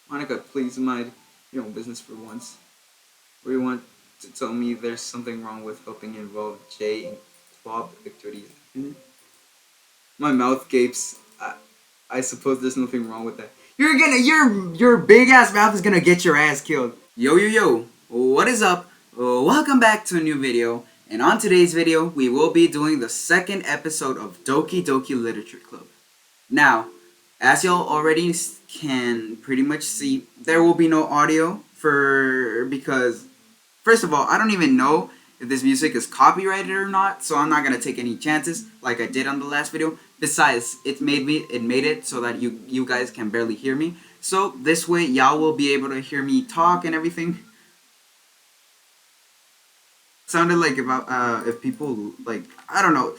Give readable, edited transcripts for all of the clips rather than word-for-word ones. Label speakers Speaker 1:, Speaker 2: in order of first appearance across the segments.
Speaker 1: Monica, please mind your own business for once. Or you want to tell me there's something wrong with helping involve Jay in club activities? My mouth gapes. I suppose there's nothing wrong with that. Your big ass mouth is gonna get your ass killed. Yo yo yo, what is up? Welcome back to a new video. And on today's video, we will be doing the second episode of Doki Doki Literature Club. Now, as y'all already can pretty much see, there will be no audio because first of all, I don't even know if this music is copyrighted or not, so I'm not gonna take any chances like I did on the last video. Besides, it made it so that you guys can barely hear me. So this way, y'all will be able to hear me talk and everything. Sounded like if people like I don't know.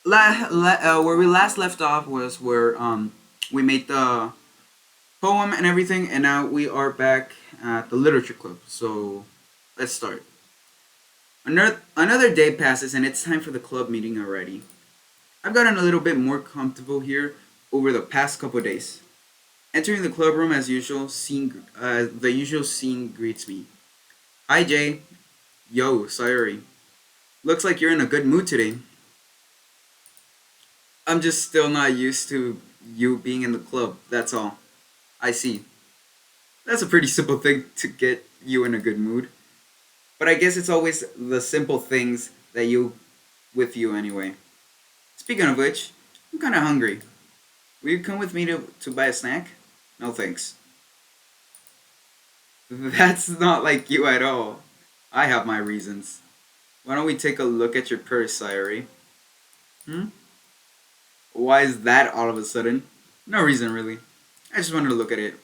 Speaker 1: Where we last left off was where we made the poem and everything, and now we are back at the literature club. So let's start. Another day passes, and it's time for the club meeting already. I've gotten a little bit more comfortable here over the past couple days. Entering the club room as usual, the usual scene greets me. Hi Jay. Yo, Sayuri. Looks like you're in a good mood today. I'm just still not used to you being in the club, that's all. I see. That's a pretty simple thing to get you in a good mood. But I guess it's always the simple things that you with you anyway. Speaking of which, I'm kinda hungry. Will you come with me to buy a snack? No thanks. That's not like you at all. I have my reasons. Why don't we take a look at your purse, Sayuri? Hmm? Why is that all of a sudden? No reason really. I just wanted to look at it.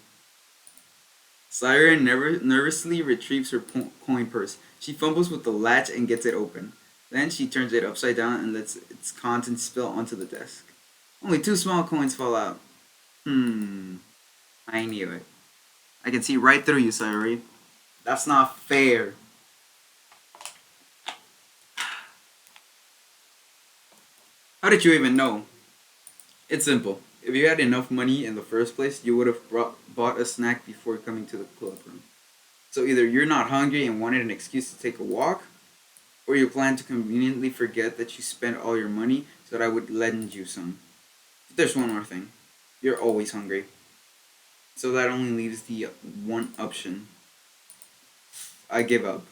Speaker 1: Sayuri nervously retrieves her coin purse. She fumbles with the latch and gets it open. Then she turns it upside down and lets its contents spill onto the desk. Only two small coins fall out. I knew it. I can see right through you, Sayuri. That's not fair. How did you even know? It's simple. If you had enough money in the first place, you would have bought a snack before coming to the club room. So either you're not hungry and wanted an excuse to take a walk, or you plan to conveniently forget that you spent all your money so that I would lend you some. But there's one more thing. You're always hungry. So that only leaves the one option. I give up.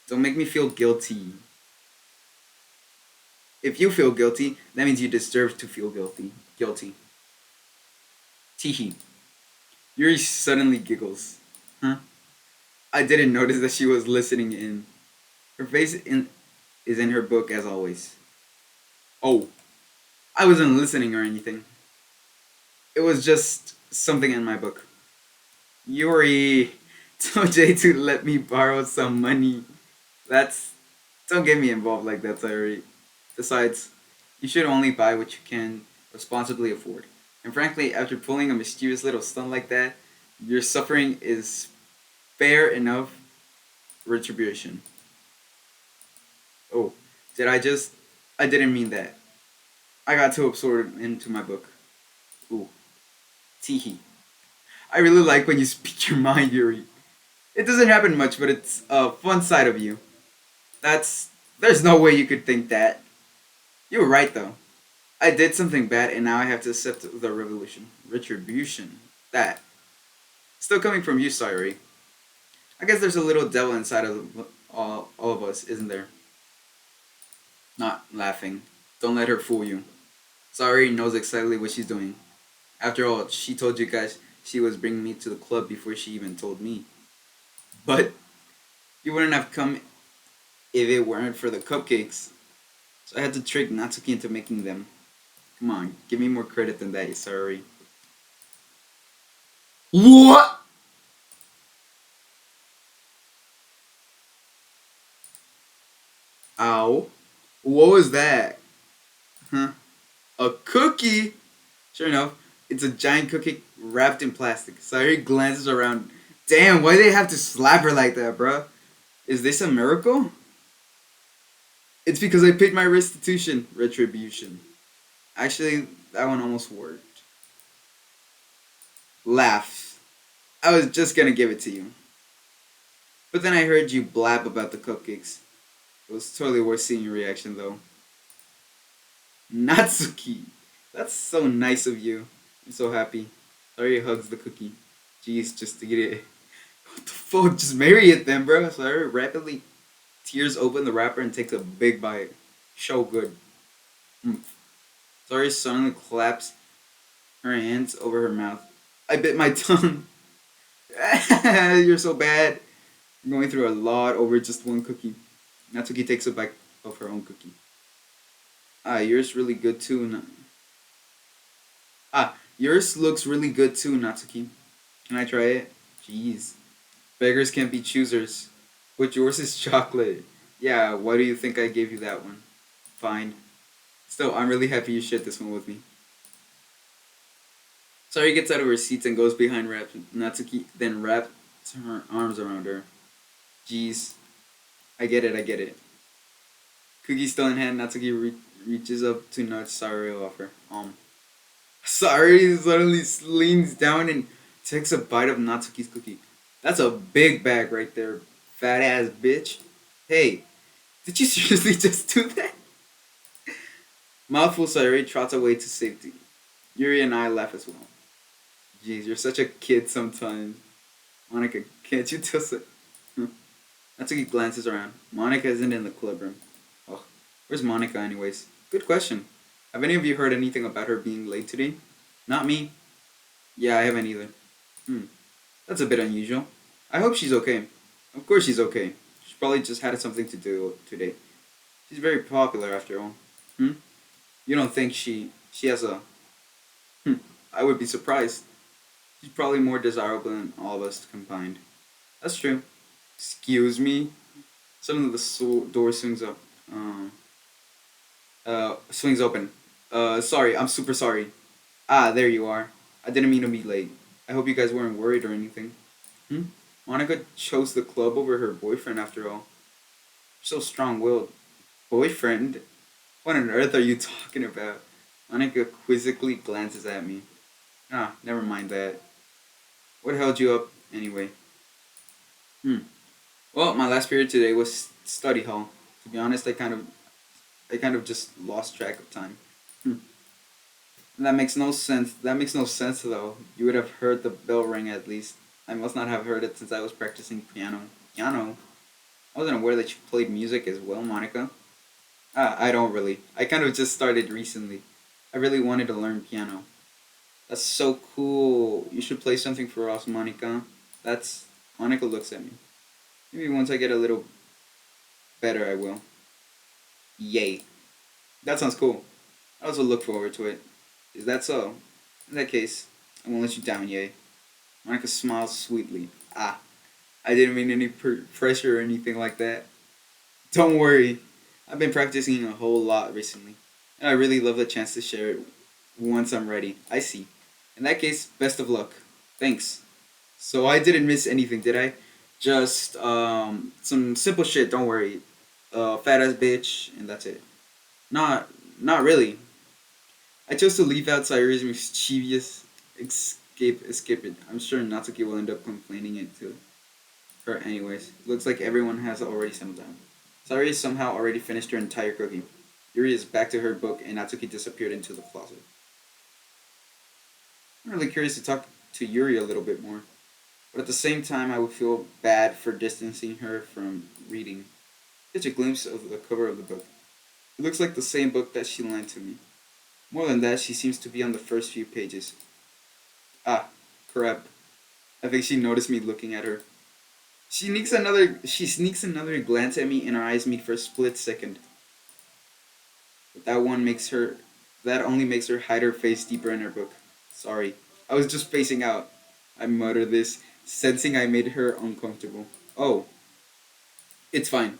Speaker 1: Don't make me feel guilty. If you feel guilty, that means you deserve to feel guilty. Teehee. Yuri suddenly giggles. Huh? I didn't notice that she was listening in. Her face is in her book as always. Oh, I wasn't listening or anything. It was just something in my book. Yuri, tell Jay to let me borrow some money. That's... Don't get me involved like that, Sayuri. Besides, you should only buy what you can responsibly afford. And frankly, after pulling a mischievous little stunt like that, your suffering is fair enough retribution. Oh, did I just... I didn't mean that. I got too absorbed into my book. Ooh, teehee. I really like when you speak your mind, Yuri. It doesn't happen much, but it's a fun side of you. That's... There's no way you could think that. You were right, though. I did something bad, and now I have to accept the retribution. That. Still coming from you, Sayuri. I guess there's a little devil inside of all of us, isn't there? Not laughing. Don't let her fool you. Sayuri knows exactly what she's doing. After all, she told you guys she was bringing me to the club before she even told me. But you wouldn't have come if it weren't for the cupcakes. So I had to trick Natsuki into making them. Come on, give me more credit than that, Sayuri. What? Ow. What was that? Huh? A cookie? Sure enough, it's a giant cookie wrapped in plastic. Sayuri glances around. Damn, why do they have to slap her like that, bruh? Is this a miracle? It's because I paid my restitution. Retribution. Actually, that one almost worked. Laugh. I was just gonna give it to you. But then I heard you blab about the cupcakes. It was totally worth seeing your reaction though. Natsuki! That's so nice of you. I'm so happy. Sorry hugs the cookie. Jeez, just to get it. What the fuck? Just marry it then, bro. Sorry rapidly tears open the wrapper and takes a big bite. So good. Mm. Sorry suddenly claps her hands over her mouth. I bit my tongue. You're so bad. You're going through a lot over just one cookie. Natsuki takes a bite of her own cookie. Ah, yours really good too. Yours looks really good too, Natsuki. Can I try it? Jeez. Beggars can't be choosers. But yours is chocolate. Yeah, why do you think I gave you that one? Fine. Still, I'm really happy you shared this one with me. Sari gets out of her seat and goes behind Natsuki, then wraps her arms around her. Jeez. I get it. Cookie still in hand, Natsuki reaches up to nudge Sari off her. Sari suddenly leans down and takes a bite of Natsuki's cookie. That's a big bag right there, fat ass bitch. Hey, did you seriously just do that? Mouthful Sari trots away to safety. Yuri and I laugh as well. Jeez, you're such a kid sometimes. Monica, can't you just... Natsuki glances around. Monica isn't in the club room. Oh, where's Monica anyways? Good question. Have any of you heard anything about her being late today? Not me. Yeah, I haven't either. Hmm, that's a bit unusual. I hope she's okay. Of course she's okay. She probably just had something to do today. She's very popular after all. Hmm? You don't think she has a... Hmm, I would be surprised. She's probably more desirable than all of us combined. That's true. Excuse me? Suddenly the door swings up. Swings open. Sorry, I'm super sorry. Ah, there you are. I didn't mean to be late. I hope you guys weren't worried or anything. Hmm? Monica chose the club over her boyfriend after all. So strong willed. Boyfriend? What on earth are you talking about? Monica quizzically glances at me. Ah, never mind that. What held you up anyway? Hmm. Well, my last period today was study hall. To be honest, I kind of just lost track of time. Hmm. That makes no sense. That makes no sense though. You would have heard the bell ring at least. I must not have heard it since I was practicing piano. Piano? I wasn't aware that you played music as well, Monica. I don't really. I kind of just started recently. I really wanted to learn piano. That's so cool. You should play something for us, Monica. That's... Monica looks at me. Maybe once I get a little better, I will. Yay. That sounds cool. I also look forward to it. Is that so? In that case, I won't let you down, yay. Monica smiles sweetly. Ah, I didn't mean any pressure or anything like that. Don't worry. I've been practicing a whole lot recently. And I really love the chance to share it once I'm ready. I see. In that case, best of luck. Thanks. So I didn't miss anything, did I? Just some simple shit, don't worry. Fat ass bitch, and that's it. Not not really. I chose to leave out Sayuri's mischievous escape it. I'm sure Natsuki will end up complaining it to her anyways. Looks like everyone has already settled down. Sayuri somehow already finished her entire cookie. Yuri is back to her book and Natsuki disappeared into the closet. I'm really curious to talk to Yuri a little bit more. But at the same time I would feel bad for distancing her from reading. Catch a glimpse of the cover of the book. It looks like the same book that she lent to me. More than that, she seems to be on the first few pages. Ah, crap. I think she noticed me looking at her. She sneaks another glance at me and our eyes meet for a split second. But that only makes her hide her face deeper in her book. Sorry. I was just spacing out. I mutter this, sensing I made her uncomfortable. Oh, it's fine.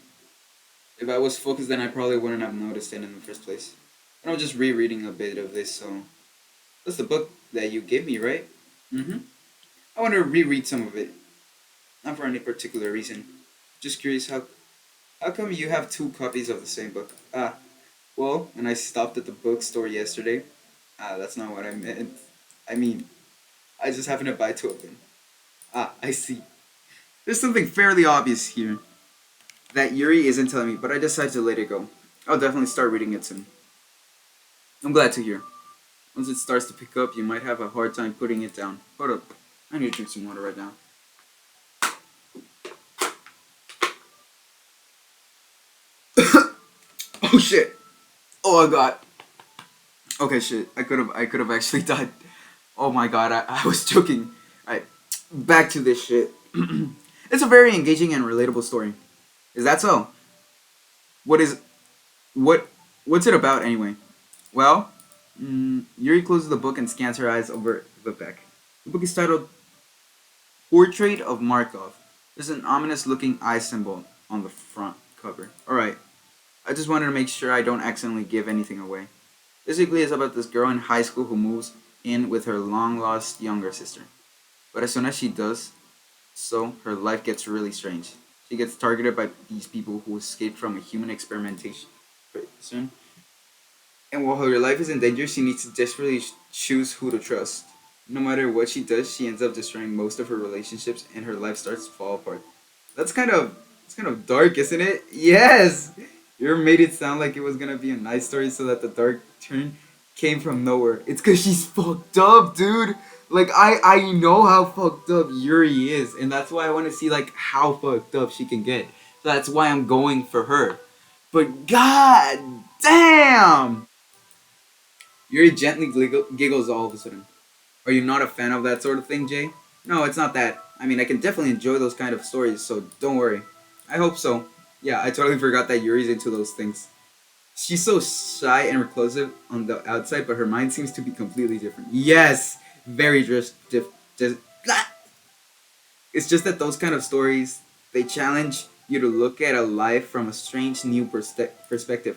Speaker 1: If I was focused then I probably wouldn't have noticed it in the first place. But I'm just rereading a bit of this, so that's the book that you gave me, right? Mm-hmm. I want to reread some of it. Not for any particular reason. Just curious how come you have two copies of the same book? Ah, well, when I stopped at the bookstore yesterday, that's not what I meant. I mean, I just happened to buy two of them. Ah, I see. There's something fairly obvious here that Yuri isn't telling me, but I decided to let it go. I'll definitely start reading it soon. I'm glad to hear. Once it starts to pick up, you might have a hard time putting it down. Hold up. I need to drink some water right now. Oh shit. Oh god. Okay, shit. I could have actually died. Oh my god, I was joking. Alright, back to this shit. It's a very engaging and relatable story. Is that so? What is what what's it about anyway? Well, Yuri closes the book and scans her eyes over the back. The book is titled Portrait of Markov. There's an ominous looking eye symbol on the front cover. Alright, I just wanted to make sure I don't accidentally give anything away. Basically, it's about this girl in high school who moves in with her long lost younger sister. But as soon as she does so, her life gets really strange. She gets targeted by these people who escaped from a human experimentation prison, and while her life is in danger, she needs to desperately choose who to trust. No matter what she does, she ends up destroying most of her relationships, and her life starts to fall apart. That's kind of dark, isn't it? Yes. You made it sound like it was gonna be a nice story, so that the dark turn came from nowhere. It's cause she's fucked up, dude. Like I know how fucked up Yuri is, and that's why I want to see like how fucked up she can get. So that's why I'm going for her. But god damn! Yuri gently giggles all of a sudden. Are you not a fan of that sort of thing, Jay? No, it's not that. I mean, I can definitely enjoy those kind of stories, so don't worry. I hope so. Yeah, I totally forgot that Yuri's into those things. She's so shy and reclusive on the outside, but her mind seems to be completely different. Yes! Very just it's just that those kind of stories, they challenge you to look at a life from a strange new perspective.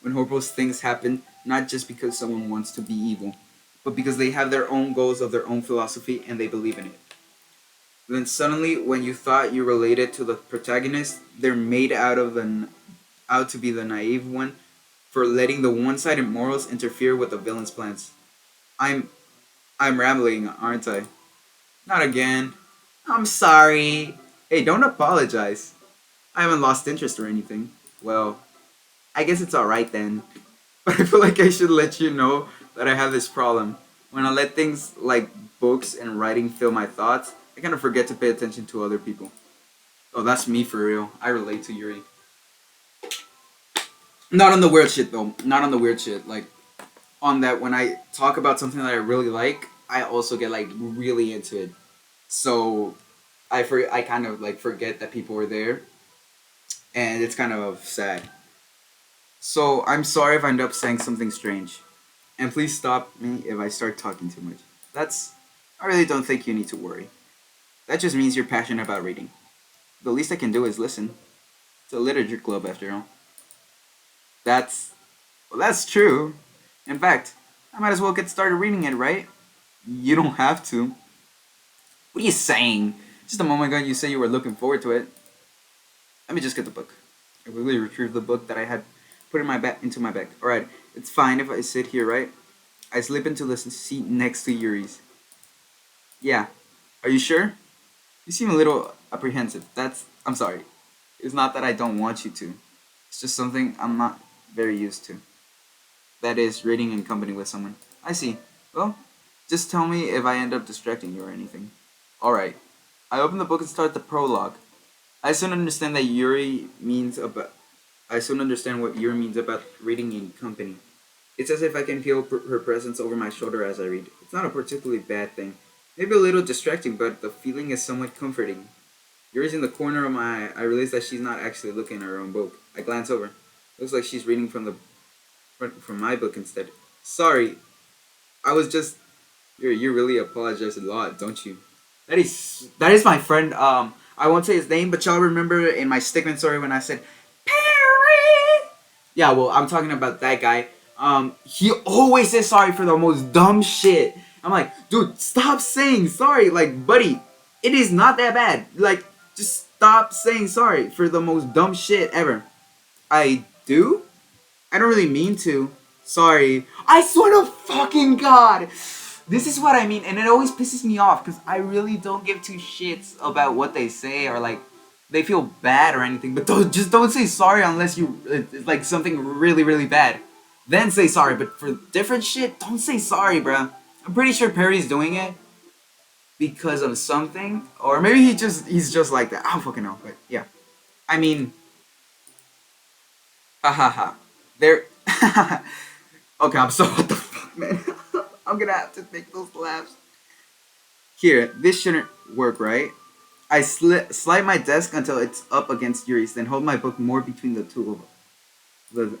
Speaker 1: When horrible things happen, not just because someone wants to be evil, but because they have their own goals of their own philosophy and they believe in it. Then suddenly, when you thought you related to the protagonist, they're made out to be the naive one for letting the one-sided morals interfere with the villain's plans. I'm I'm rambling, aren't I? Not again. I'm sorry. Hey, don't apologize. I haven't lost interest or anything. Well, I guess it's alright then. But I feel like I should let you know that I have this problem. When I let things like books and writing fill my thoughts, I kind of forget to pay attention to other people. Oh, that's me for real. I relate to Yuri. Not on the weird shit though. Not on the weird shit. Like on that when I talk about something that I really like, I also get like really into it. So I kind of like forget that people were there, and it's kind of sad. So I'm sorry if I end up saying something strange. And please stop me if I start talking too much. That's. I really don't think you need to worry. That just means you're passionate about reading. The least I can do is listen. It's a literature club after all. That's. Well, that's true. In fact, I might as well get started reading it, right? You don't have to. What are you saying? Just a moment ago you said you were looking forward to it. Let me just get the book. I quickly retrieved the book that I had put in my into my bag. Alright, it's fine if I sit here, right? I slip into the seat next to Yuri's. Yeah. Are you sure? You seem a little apprehensive. I'm sorry. It's not that I don't want you to. It's just something I'm not very used to. That is, reading in company with someone. I see. Well, just tell me if I end up distracting you or anything. Alright. I open the book and start the prologue. I soon understand that Yuri means about. I soon understand what Yuri means about reading in company. It's as if I can feel her presence over my shoulder as I read. It's not a particularly bad thing. Maybe a little distracting, but the feeling is somewhat comforting. Yuri's in the corner of my eye. I realize that she's not actually looking at her own book. I glance over. Looks like she's reading from my book instead. Sorry, I was just. You really apologize a lot, don't you? That is my friend. I won't say his name, but y'all remember in my Stickman story when I said Perry? Yeah, well, I'm talking about that guy. He always says sorry for the most dumb shit. I'm like, dude, stop saying sorry. Like, buddy, it is not that bad. Like, just stop saying sorry for the most dumb shit ever. I do? I don't really mean to. Sorry. I swear to fucking God. This is what I mean, and it always pisses me off because I really don't give two shits about what they say or like they feel bad or anything. But don't say sorry unless you it's like something really really bad. Then say sorry. But for different shit, don't say sorry, bro. I'm pretty sure Perry's doing it because of something, or maybe he's just like that. I don't fucking know. But yeah, I mean, ha ha ha. There. Okay, I'm so what the fuck, man. I'm gonna have to make those laughs. Here, this shouldn't work, right? I slide my desk until it's up against Yuri's, then hold my book more between the two of us.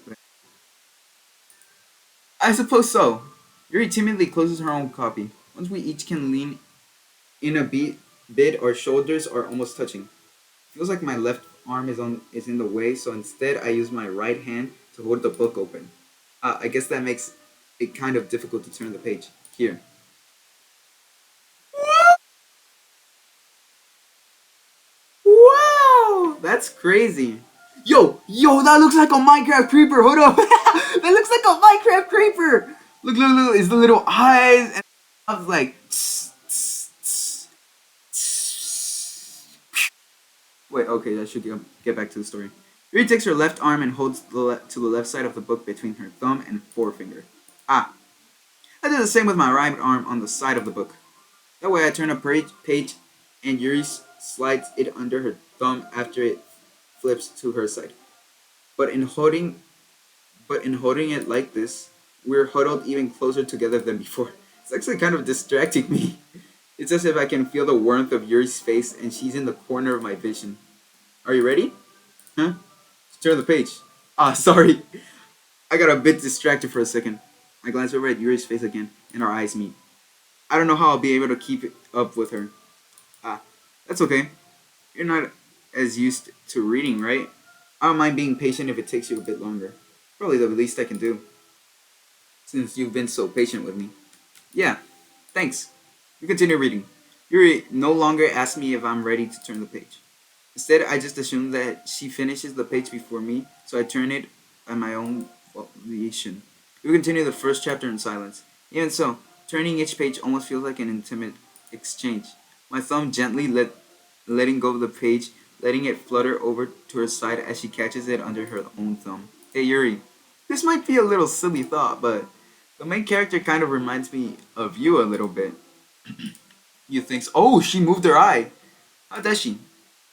Speaker 1: I suppose so. Yuri timidly closes her own copy. Once we each can lean in a bit, our shoulders are almost touching. Feels like my left arm is in the way, so instead I use my right hand to hold the book open. I guess that makes it kind of difficult to turn the page. Here. Wow, that's crazy. Yo, that looks like a Minecraft creeper. Hold up, that looks like a Minecraft creeper. Look, it's the little eyes, and I was like, wait, okay, that should get back to the story. Yuri takes her left arm and holds to the left side of the book between her thumb and forefinger. Ah, I did the same with my right arm on the side of the book. That way I turn a page and Yuri slides it under her thumb after it flips to her side. But in holding but in holding it like this, we're huddled even closer together than before. It's actually kind of distracting me. It's as if I can feel the warmth of Yuri's face and she's in the corner of my vision. Are you ready? Huh? Turn the page. Ah, sorry. I got a bit distracted for a second. I glance over at Yuri's face again, and our eyes meet. I don't know how I'll be able to keep up with her. Ah, that's okay. You're not as used to reading, right? I don't mind being patient if it takes you a bit longer. Probably the least I can do, since you've been so patient with me. Yeah, thanks. We continue reading. Yuri no longer asks me if I'm ready to turn the page. Instead, I just assume that she finishes the page before me, so I turn it at my own volition. We continue the first chapter in silence. Even so, turning each page almost feels like an intimate exchange. My thumb gently letting go of the page, letting it flutter over to her side as she catches it under her own thumb. Hey Yuri, this might be a little silly thought, but the main character kind of reminds me of you a little bit. You think, oh, she moved her eye. How does she?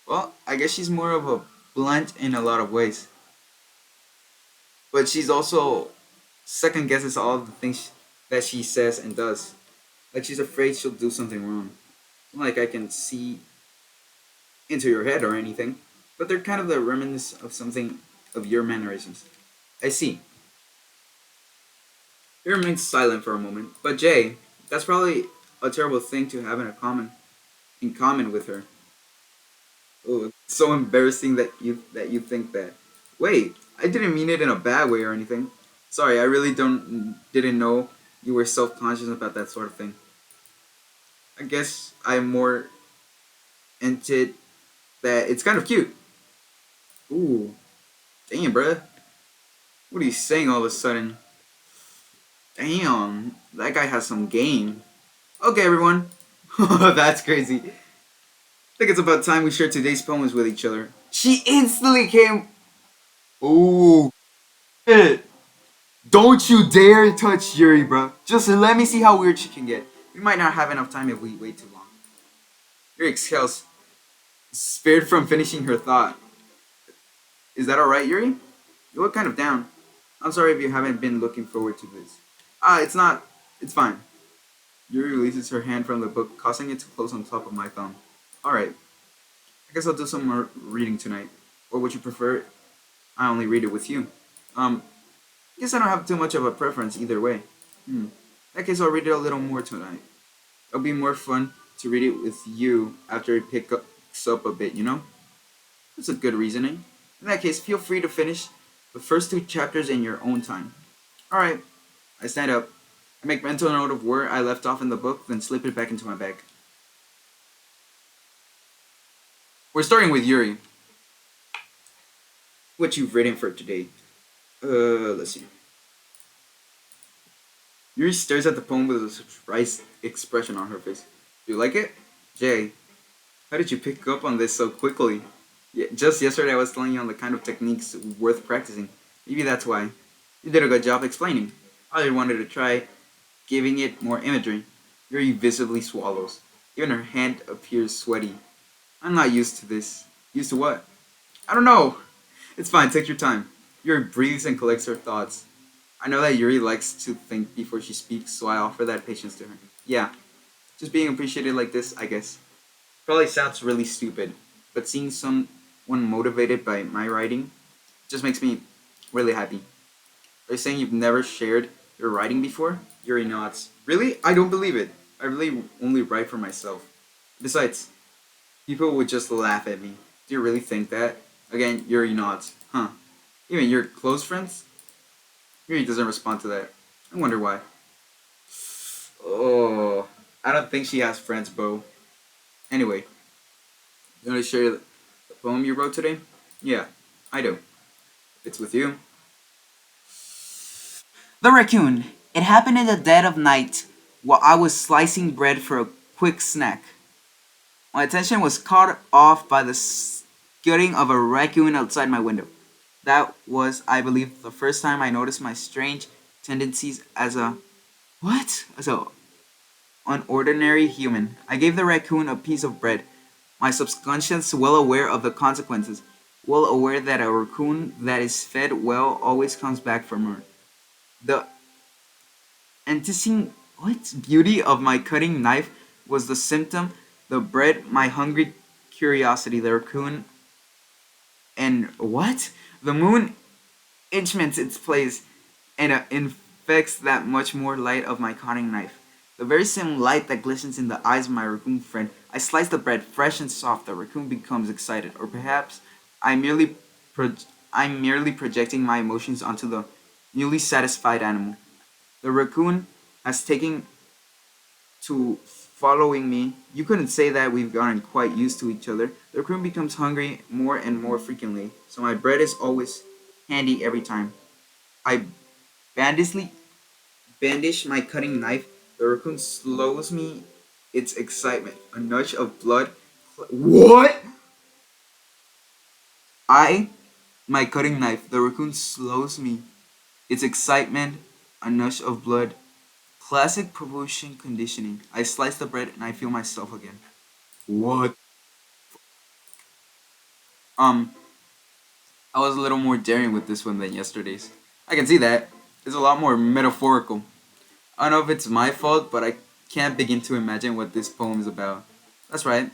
Speaker 1: Well, I guess she's more of a blunt in a lot of ways. But she's also second guesses all the things that she says and does. Like she's afraid she'll do something wrong. Not like I can see into your head or anything. But they're kind of the remnants of something of your mannerisms. I see. He remains silent for a moment. But Jay, that's probably a terrible thing to have in common with her. Oh, it's so embarrassing that you think that. Wait, I didn't mean it in a bad way or anything. Sorry, I really didn't know you were self conscious about that sort of thing. I guess I'm more into that. It's kind of cute. Ooh, damn, bruh. What are you saying all of a sudden? Damn, that guy has some game. Okay, everyone. That's crazy. I think it's about time we share today's poems with each other. She instantly came. Ooh, shit. Don't you dare touch Yuri, bro. Just let me see how weird she can get. We might not have enough time if we wait too long. Yuri exhales, spared from finishing her thought. Is that alright, Yuri? You look kind of down. I'm sorry if you haven't been looking forward to this. Ah, it's not. It's fine. Yuri releases her hand from the book, causing it to close on top of my thumb. Alright, I guess I'll do some more reading tonight. Or would you prefer I only read it with you? Guess I don't have too much of a preference either way. In that case, I'll read it a little more tonight. It'll be more fun to read it with you after it picks up a bit, you know? That's a good reasoning. In that case, feel free to finish the first two chapters in your own time. Alright, I stand up. I make mental note of where I left off in the book, then slip it back into my bag. We're starting with Yuri. What you've written for today. Let's see. Yuri stares at the poem with a surprised expression on her face. You like it? Jay, how did you pick up on this so quickly? Yeah, just yesterday I was telling you on the kind of techniques worth practicing. Maybe that's why. You did a good job explaining. I just wanted to try giving it more imagery. Yuri visibly swallows. Even her hand appears sweaty. I'm not used to this. Used to what? I don't know. It's fine, take your time. Yuri breathes and collects her thoughts. I know that Yuri likes to think before she speaks, so I offer that patience to her. Yeah, just being appreciated like this, I guess. Probably sounds really stupid, but seeing someone motivated by my writing just makes me really happy. Are you saying you've never shared your writing before? Yuri nods. Really? I don't believe it. I really only write for myself. Besides, people would just laugh at me. Do you really think that? Again, Yuri nods. Huh. Even your close friends? Yuri doesn't respond to that. I wonder why. Oh, I don't think she has friends, Bo. Anyway, you want to share the poem you wrote today? Yeah, I do. It's with you. The raccoon. It happened in the dead of night while I was slicing bread for a quick snack. My attention was caught off by the skirting of a raccoon outside my window. That was, I believe, the first time I noticed my strange tendencies as a what? As a an ordinary human. I gave the raccoon a piece of bread, my subconscious well aware of the consequences, well aware that a raccoon that is fed well always comes back for more. The anticipating what beauty of my cutting knife was the symptom, the bread, my hungry curiosity, the raccoon, and what? The moon inchments its place and infects that much more light of my cutting knife. The very same light that glistens in the eyes of my raccoon friend. I slice the bread fresh and soft. The raccoon becomes excited, or perhaps I merely pro- I'm merely projecting my emotions onto the newly satisfied animal. The raccoon has taken to following me. You couldn't say that we've gotten quite used to each other. The raccoon becomes hungry more and more frequently, so my bread is always handy every time. I bandishly bandish my cutting knife. The raccoon slows me its excitement. A nudge of blood. What? I, my cutting knife. The raccoon slows me. Its excitement. A nudge of blood. Classic promotion conditioning. I slice the bread and I feel myself again. What? Um, I was a little more daring with this one than yesterday's. I can see that. It's a lot more metaphorical. I don't know if it's my fault, but I can't begin to imagine what this poem is about. That's right.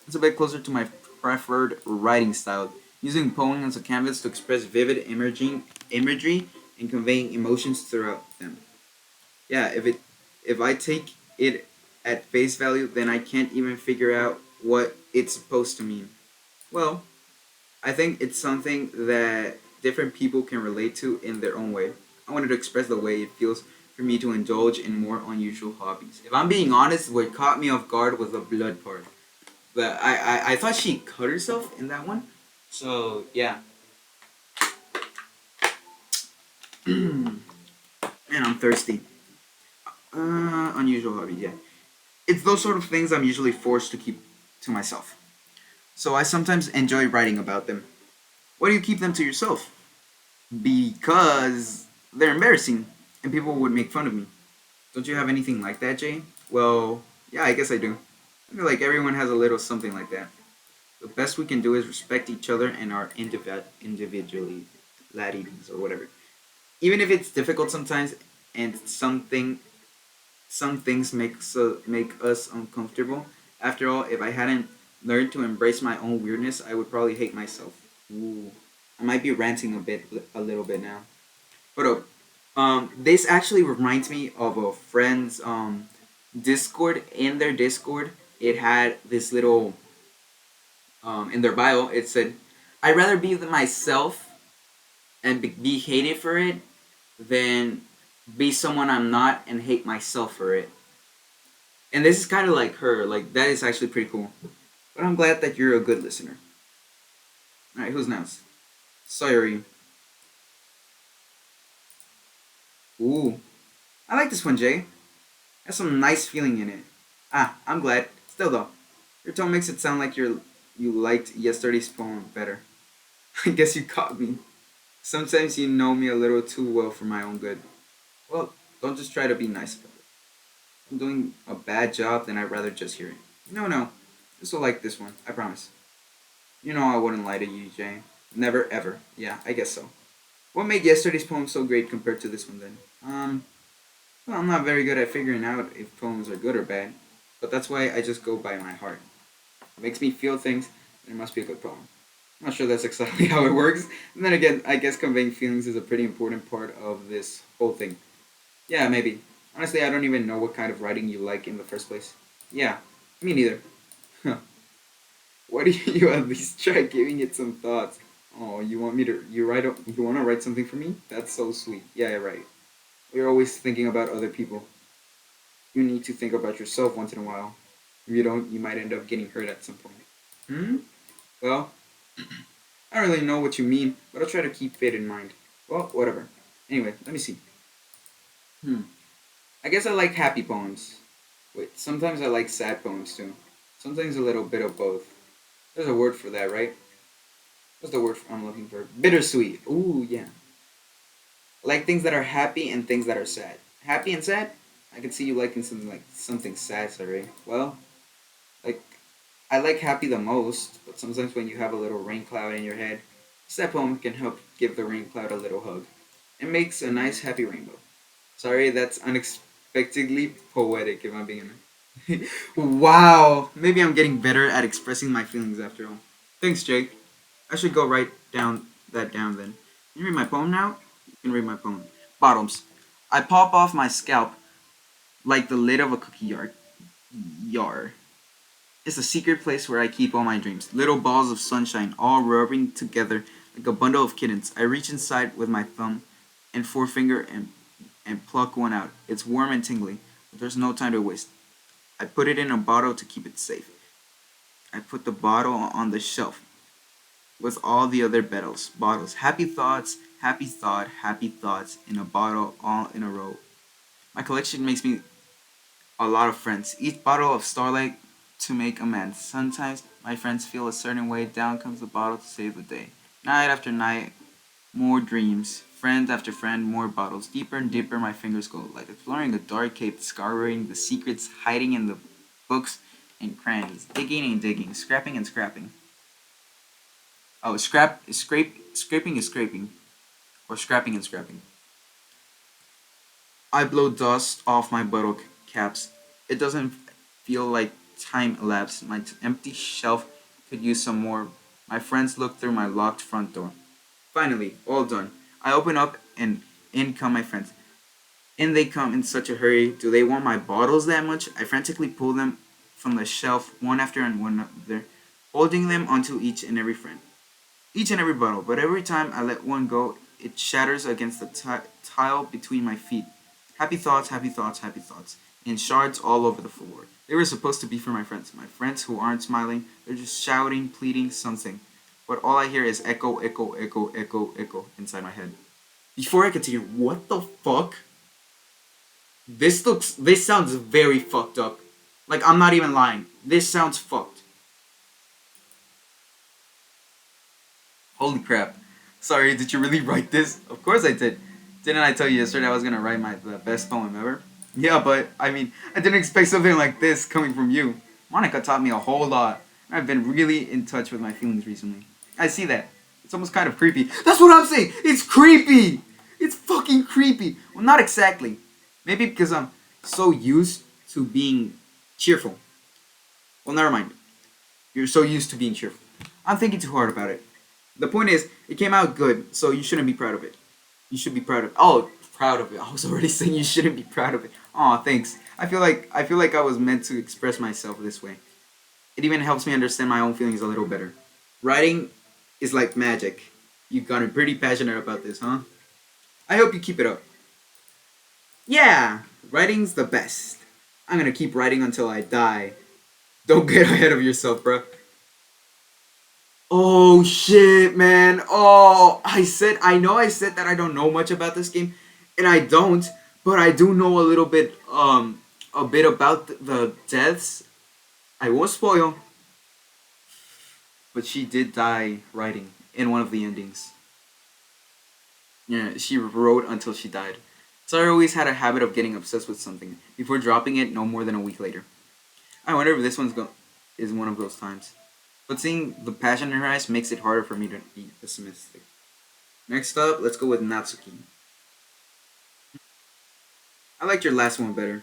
Speaker 1: It's a bit closer to my preferred writing style, using poem as a canvas to express vivid imagery and conveying emotions throughout them. Yeah, if I take it at face value, then I can't even figure out what it's supposed to mean. Well, I think it's something that different people can relate to in their own way. I wanted to express the way it feels for me to indulge in more unusual hobbies. If I'm being honest, what caught me off guard was the blood part. But I thought she cut herself in that one. So, yeah. Man, I'm thirsty. Unusual hobbies, yeah. It's those sort of things I'm usually forced to keep to myself. So I sometimes enjoy writing about them. Why do you keep them to yourself? Because they're embarrassing and people would make fun of me. Don't you have anything like that, Jay? Well, yeah, I guess I do. I feel like everyone has a little something like that. The best we can do is respect each other and our individualities or whatever. Even if it's difficult sometimes and some things make us uncomfortable. After all, if I hadn't learned to embrace my own weirdness, I would probably hate myself. Ooh, I might be ranting a little bit now. But this actually reminds me of a friend's Discord. In their Discord, it had this little in their bio. It said, "I'd rather be myself and be hated for it than be someone I'm not and hate myself for it." And this is kind of like her. Like that is actually pretty cool. But I'm glad that you're a good listener. All right, who's next? Sorry. Ooh, I like this one, Jay. Has some nice feeling in it. Ah, I'm glad. Still though, your tone makes it sound like you liked yesterday's poem better. I guess you caught me. Sometimes you know me a little too well for my own good. Well, don't just try to be nice about it. If I'm doing a bad job, then I'd rather just hear it. No. This will like this one, I promise. You know I wouldn't lie to you, Jay. Never ever. Yeah, I guess so. What made yesterday's poem so great compared to this one then? Well, I'm not very good at figuring out if poems are good or bad, but that's why I just go by my heart. It makes me feel things, and it must be a good poem. I'm not sure that's exactly how it works. And then again, I guess conveying feelings is a pretty important part of this whole thing. Yeah, maybe. Honestly, I don't even know what kind of writing you like in the first place. Yeah, me neither. Huh. Why do you at least try giving it some thoughts? Oh, you want me to you want to write something for me? That's so sweet. Yeah, right. We're always thinking about other people. You need to think about yourself once in a while. If you don't, you might end up getting hurt at some point. Hmm? Well, I don't really know what you mean, but I'll try to keep it in mind. Well, whatever. Anyway, let me see. Hmm. I guess I like happy poems. Wait, sometimes I like sad poems too. Sometimes a little bit of both. There's a word for that, right? What's the word I'm looking for? Bittersweet. Ooh, yeah. I like things that are happy and things that are sad. Happy and sad? I can see you liking something sad, sorry. Well, like I like happy the most, but sometimes when you have a little rain cloud in your head, that poem can help give the rain cloud a little hug. It makes a nice happy rainbow. Sorry, that's unexpectedly poetic if I'm being honest. Wow, maybe I'm getting better at expressing my feelings after all. Thanks, Jake. I should go write down then. Can you read my poem now? You can read my poem. Bottoms. I pop off my scalp like the lid of a cookie yard. Yar. It's a secret place where I keep all my dreams. Little balls of sunshine all rubbing together like a bundle of kittens. I reach inside with my thumb and forefinger and pluck one out. It's warm and tingly, but there's no time to waste. I put it in a bottle to keep it safe. I put the bottle on the shelf with all the other bottles. Happy thoughts, happy thought, happy thoughts in a bottle all in a row. My collection makes me a lot of friends. Each bottle of starlight to make amends. Sometimes my friends feel a certain way. Down comes the bottle to save the day. Night after night, more dreams. Friend after friend, more bottles. Deeper and deeper my fingers go, like exploring a dark cave, discovering the secrets hiding in the books and crannies. Digging and digging, scrapping and scrapping. Oh, scraping is scraping, or scrapping and scrapping. I blow dust off my bottle caps. It doesn't feel like time elapsed. My empty shelf could use some more. My friends look through my locked front door. Finally, all done. I open up and in come my friends. In they come in such a hurry. Do they want my bottles that much? I frantically pull them from the shelf one after one another, holding them onto each and every friend. Each and every bottle, but every time I let one go, it shatters against the tile between my feet. Happy thoughts, happy thoughts, happy thoughts, in shards all over the floor. They were supposed to be for my friends who aren't smiling. They're just shouting, pleading something. But all I hear is echo, echo, echo, echo, echo inside my head. Before I continue, what the fuck? This sounds very fucked up. Like, I'm not even lying. This sounds fucked. Holy crap. Sorry, did you really write this? Of course I did. Didn't I tell you yesterday I was gonna write the best poem ever? Yeah, but I mean, I didn't expect something like this coming from you. Monica taught me a whole lot. I've been really in touch with my feelings recently. I see that. It's almost kind of creepy. That's what I'm saying! It's creepy! It's fucking creepy! Well, not exactly. Maybe because I'm so used to being cheerful. Well, never mind. You're so used to being cheerful. I'm thinking too hard about it. The point is, it came out good, so you shouldn't be proud of it. You should be proud of it. Oh, proud of it. I was already saying you shouldn't be proud of it. Aw, thanks. I feel like I was meant to express myself this way. It even helps me understand my own feelings a little better. Writing is like magic. You've gotten pretty passionate about this, huh? I hope you keep it up. Yeah, writing's the best. I'm gonna keep writing until I die. Don't get ahead of yourself, bruh. Oh shit, man. Oh, I know I said that I don't know much about this game, and I don't, but I do know a bit about the deaths. I won't spoil, but she did die writing in one of the endings. Yeah, she wrote until she died. So I always had a habit of getting obsessed with something before dropping it no more than a week later. I wonder if this is one of those times. But seeing the passion in her eyes makes it harder for me to be pessimistic. Next up, let's go with Natsuki. I liked your last one better.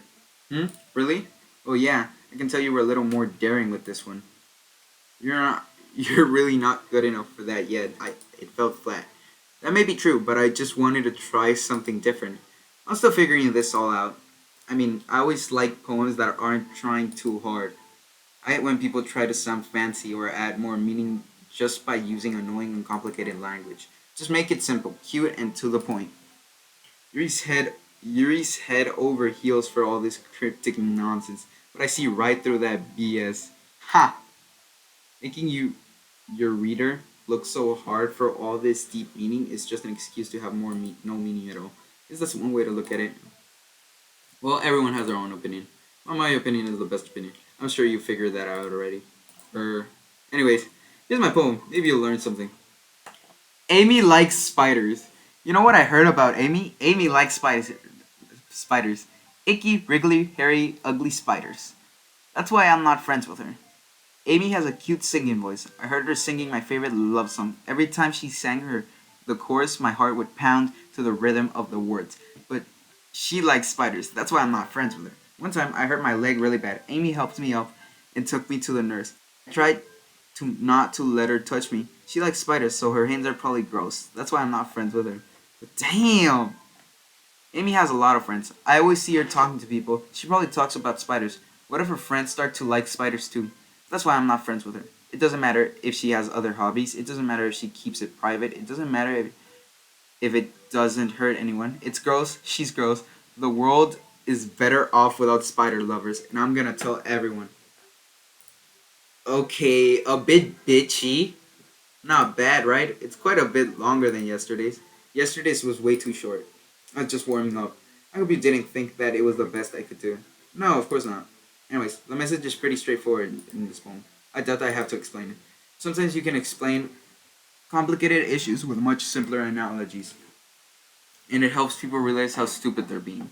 Speaker 1: Hmm? Really? Oh yeah, I can tell you were a little more daring with this one. You're not. You're really not good enough for that yet. It felt flat. That may be true, but I just wanted to try something different. I'm still figuring this all out. I mean, I always like poems that aren't trying too hard. I hate when people try to sound fancy or add more meaning just by using annoying and complicated language. Just make it simple, cute, and to the point. Yuri's head Yuri's head over heels for all this cryptic nonsense, but I see right through that BS. Ha! Making your reader look so hard for all this deep meaning is just an excuse to have no meaning at all. Is this one way to look at it? Well, everyone has their own opinion. Well, my opinion is the best opinion. I'm sure you figured that out already. Anyways, here's my poem. Maybe you'll learn something. Amy likes spiders. You know what I heard about Amy? Amy likes spiders. Spiders. Icky, wriggly, hairy, ugly spiders. That's why I'm not friends with her. Amy has a cute singing voice. I heard her singing my favorite love song. Every time she sang the chorus, my heart would pound to the rhythm of the words. But she likes spiders. That's why I'm not friends with her. One time, I hurt my leg really bad. Amy helped me up and took me to the nurse. I tried to not to let her touch me. She likes spiders, so her hands are probably gross. That's why I'm not friends with her. But damn! Amy has a lot of friends. I always see her talking to people. She probably talks about spiders. What if her friends start to like spiders too? That's why I'm not friends with her. It doesn't matter if she has other hobbies. It doesn't matter if she keeps it private. It doesn't matter if it doesn't hurt anyone. It's gross. She's gross. The world is better off without spider lovers, and I'm gonna tell everyone. Okay, a bit bitchy. Not bad, right? It's quite a bit longer than yesterday's. Yesterday's was way too short. I was just warming up. I hope you didn't think that it was the best I could do. No, of course not. Anyways, the message is pretty straightforward in this poem. I doubt I have to explain it. Sometimes you can explain complicated issues with much simpler analogies, and it helps people realize how stupid they're being.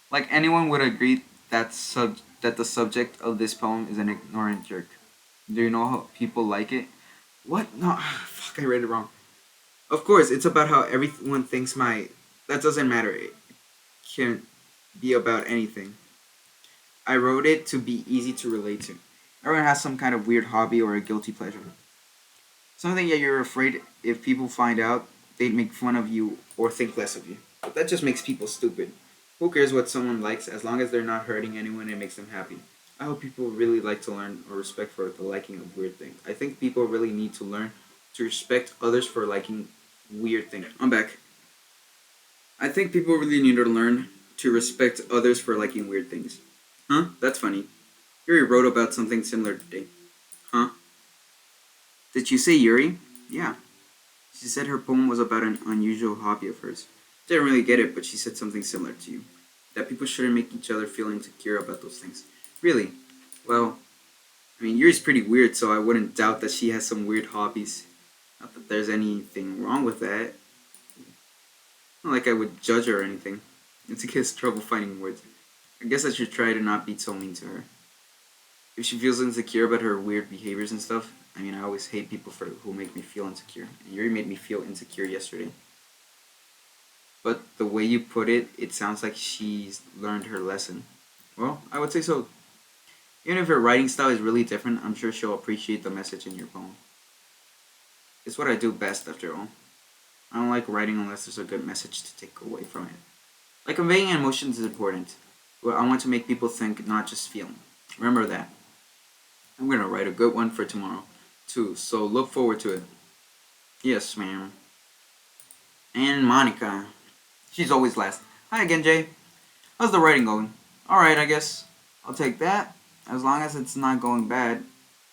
Speaker 1: Like anyone would agree that the subject of this poem is an ignorant jerk. Do you know how people like it? What? No, fuck, I read it wrong. Of course, it's about how everyone thinks my. That doesn't matter. It can be about anything. I wrote it to be easy to relate to. Everyone has some kind of weird hobby or a guilty pleasure. Something that you're afraid if people find out, they'd make fun of you or think less of you. But that just makes people stupid. Who cares what someone likes as long as they're not hurting anyone and makes them happy? I hope people really like to learn or respect for the liking of weird things. I think people really need to learn to respect others for liking weird things. I'm back. I think people really need to learn to respect others for liking weird things. Huh? That's funny. Yuri wrote about something similar today. Huh? Did you say Yuri? Yeah. She said her poem was about an unusual hobby of hers. Didn't really get it, but she said something similar to you. That people shouldn't make each other feel insecure about those things. Really? Well, I mean, Yuri's pretty weird, so I wouldn't doubt that she has some weird hobbies. Not that there's anything wrong with that. Not like I would judge her or anything. It's against trouble finding words. I guess I should try to not be so mean to her. If she feels insecure about her weird behaviors and stuff, I mean, I always hate people who make me feel insecure. And Yuri made me feel insecure yesterday. But the way you put it, it sounds like she's learned her lesson. Well, I would say so. Even if her writing style is really different, I'm sure she'll appreciate the message in your poem. It's what I do best, after all. I don't like writing unless there's a good message to take away from it. Like conveying emotions is important. But I want to make people think, not just feel. Remember that. I'm gonna write a good one for tomorrow, too, so look forward to it. Yes, ma'am. And Monica. She's always last. Hi again, Jay. How's the writing going? Alright, I guess. I'll take that. As long as it's not going bad,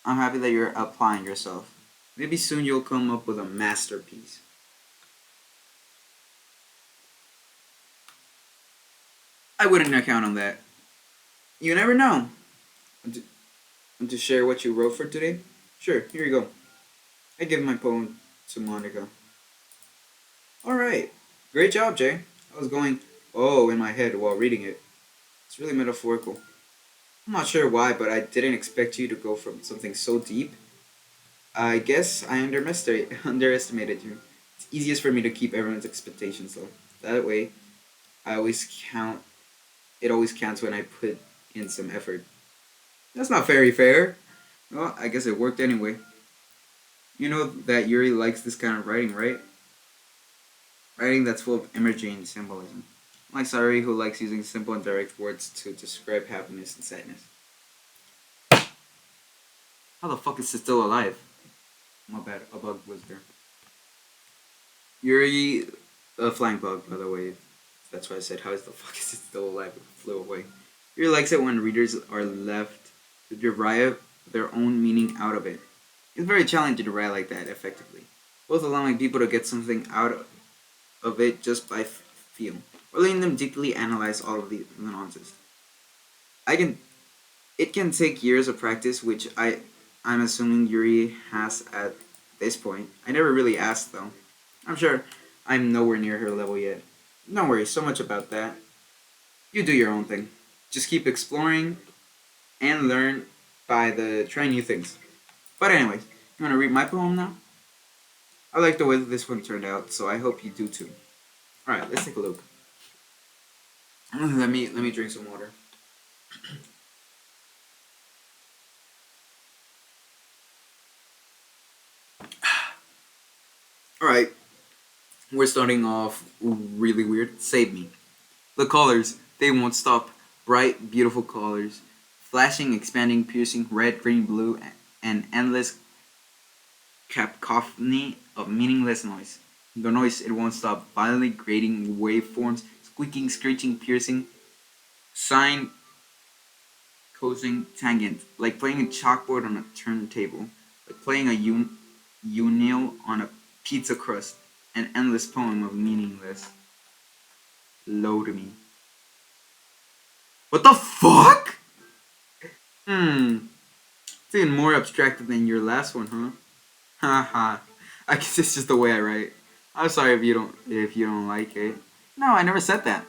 Speaker 1: I'm happy that you're applying yourself. Maybe soon you'll come up with a masterpiece. I wouldn't count on that. You never know. Want to share what you wrote for today? Sure, here you go. I give my poem to Monica. Alright. Great job, Jay. I was going, oh, in my head while reading it. It's really metaphorical. I'm not sure why, but I didn't expect you to go from something so deep. I guess I underestimated you. It's easiest for me to keep everyone's expectations low. That way, I always count. It always counts when I put in some effort. That's not very fair. Well, I guess it worked anyway. You know that Yuri likes this kind of writing, right? Writing that's full of imagery and symbolism. Like Sari, who likes using simple and direct words to describe happiness and sadness. How the fuck is it still alive? My bad, a bug was there. Yuri, a flying bug, by the way. That's why I said, how is the fuck is it still alive? It flew away. Yuri likes it when readers are left to derive their own meaning out of it. It's very challenging to write like that effectively, both allowing people to get something out of it just by feel, or letting them deeply analyze all of the nuances. I can. It can take years of practice, which I'm assuming Yuri has at this point. I never really asked though. I'm sure I'm nowhere near her level yet. Don't worry so much about that. You do your own thing. Just keep exploring and learn by the trying new things. But anyways, you wanna read my poem now? I like the way that this one turned out, so I hope you do too. Alright, let's take a look. Let me drink some water. Alright, we're starting off really weird. Save me. The colors, they won't stop. Bright, beautiful colors. Flashing, expanding, piercing, red, green, blue, and endless cacophony of meaningless noise. The noise, it won't stop. Violently grating waveforms, squeaking, screeching, piercing, sine, cosine, tangent. Like playing a chalkboard on a turntable. Like playing a unil on a pizza crust. An endless poem of meaningless. Load me. What the fuck? It's even more abstracted than your last one, huh? Haha. I guess it's just the way I write. I'm sorry if you don't like it. No, I never said that.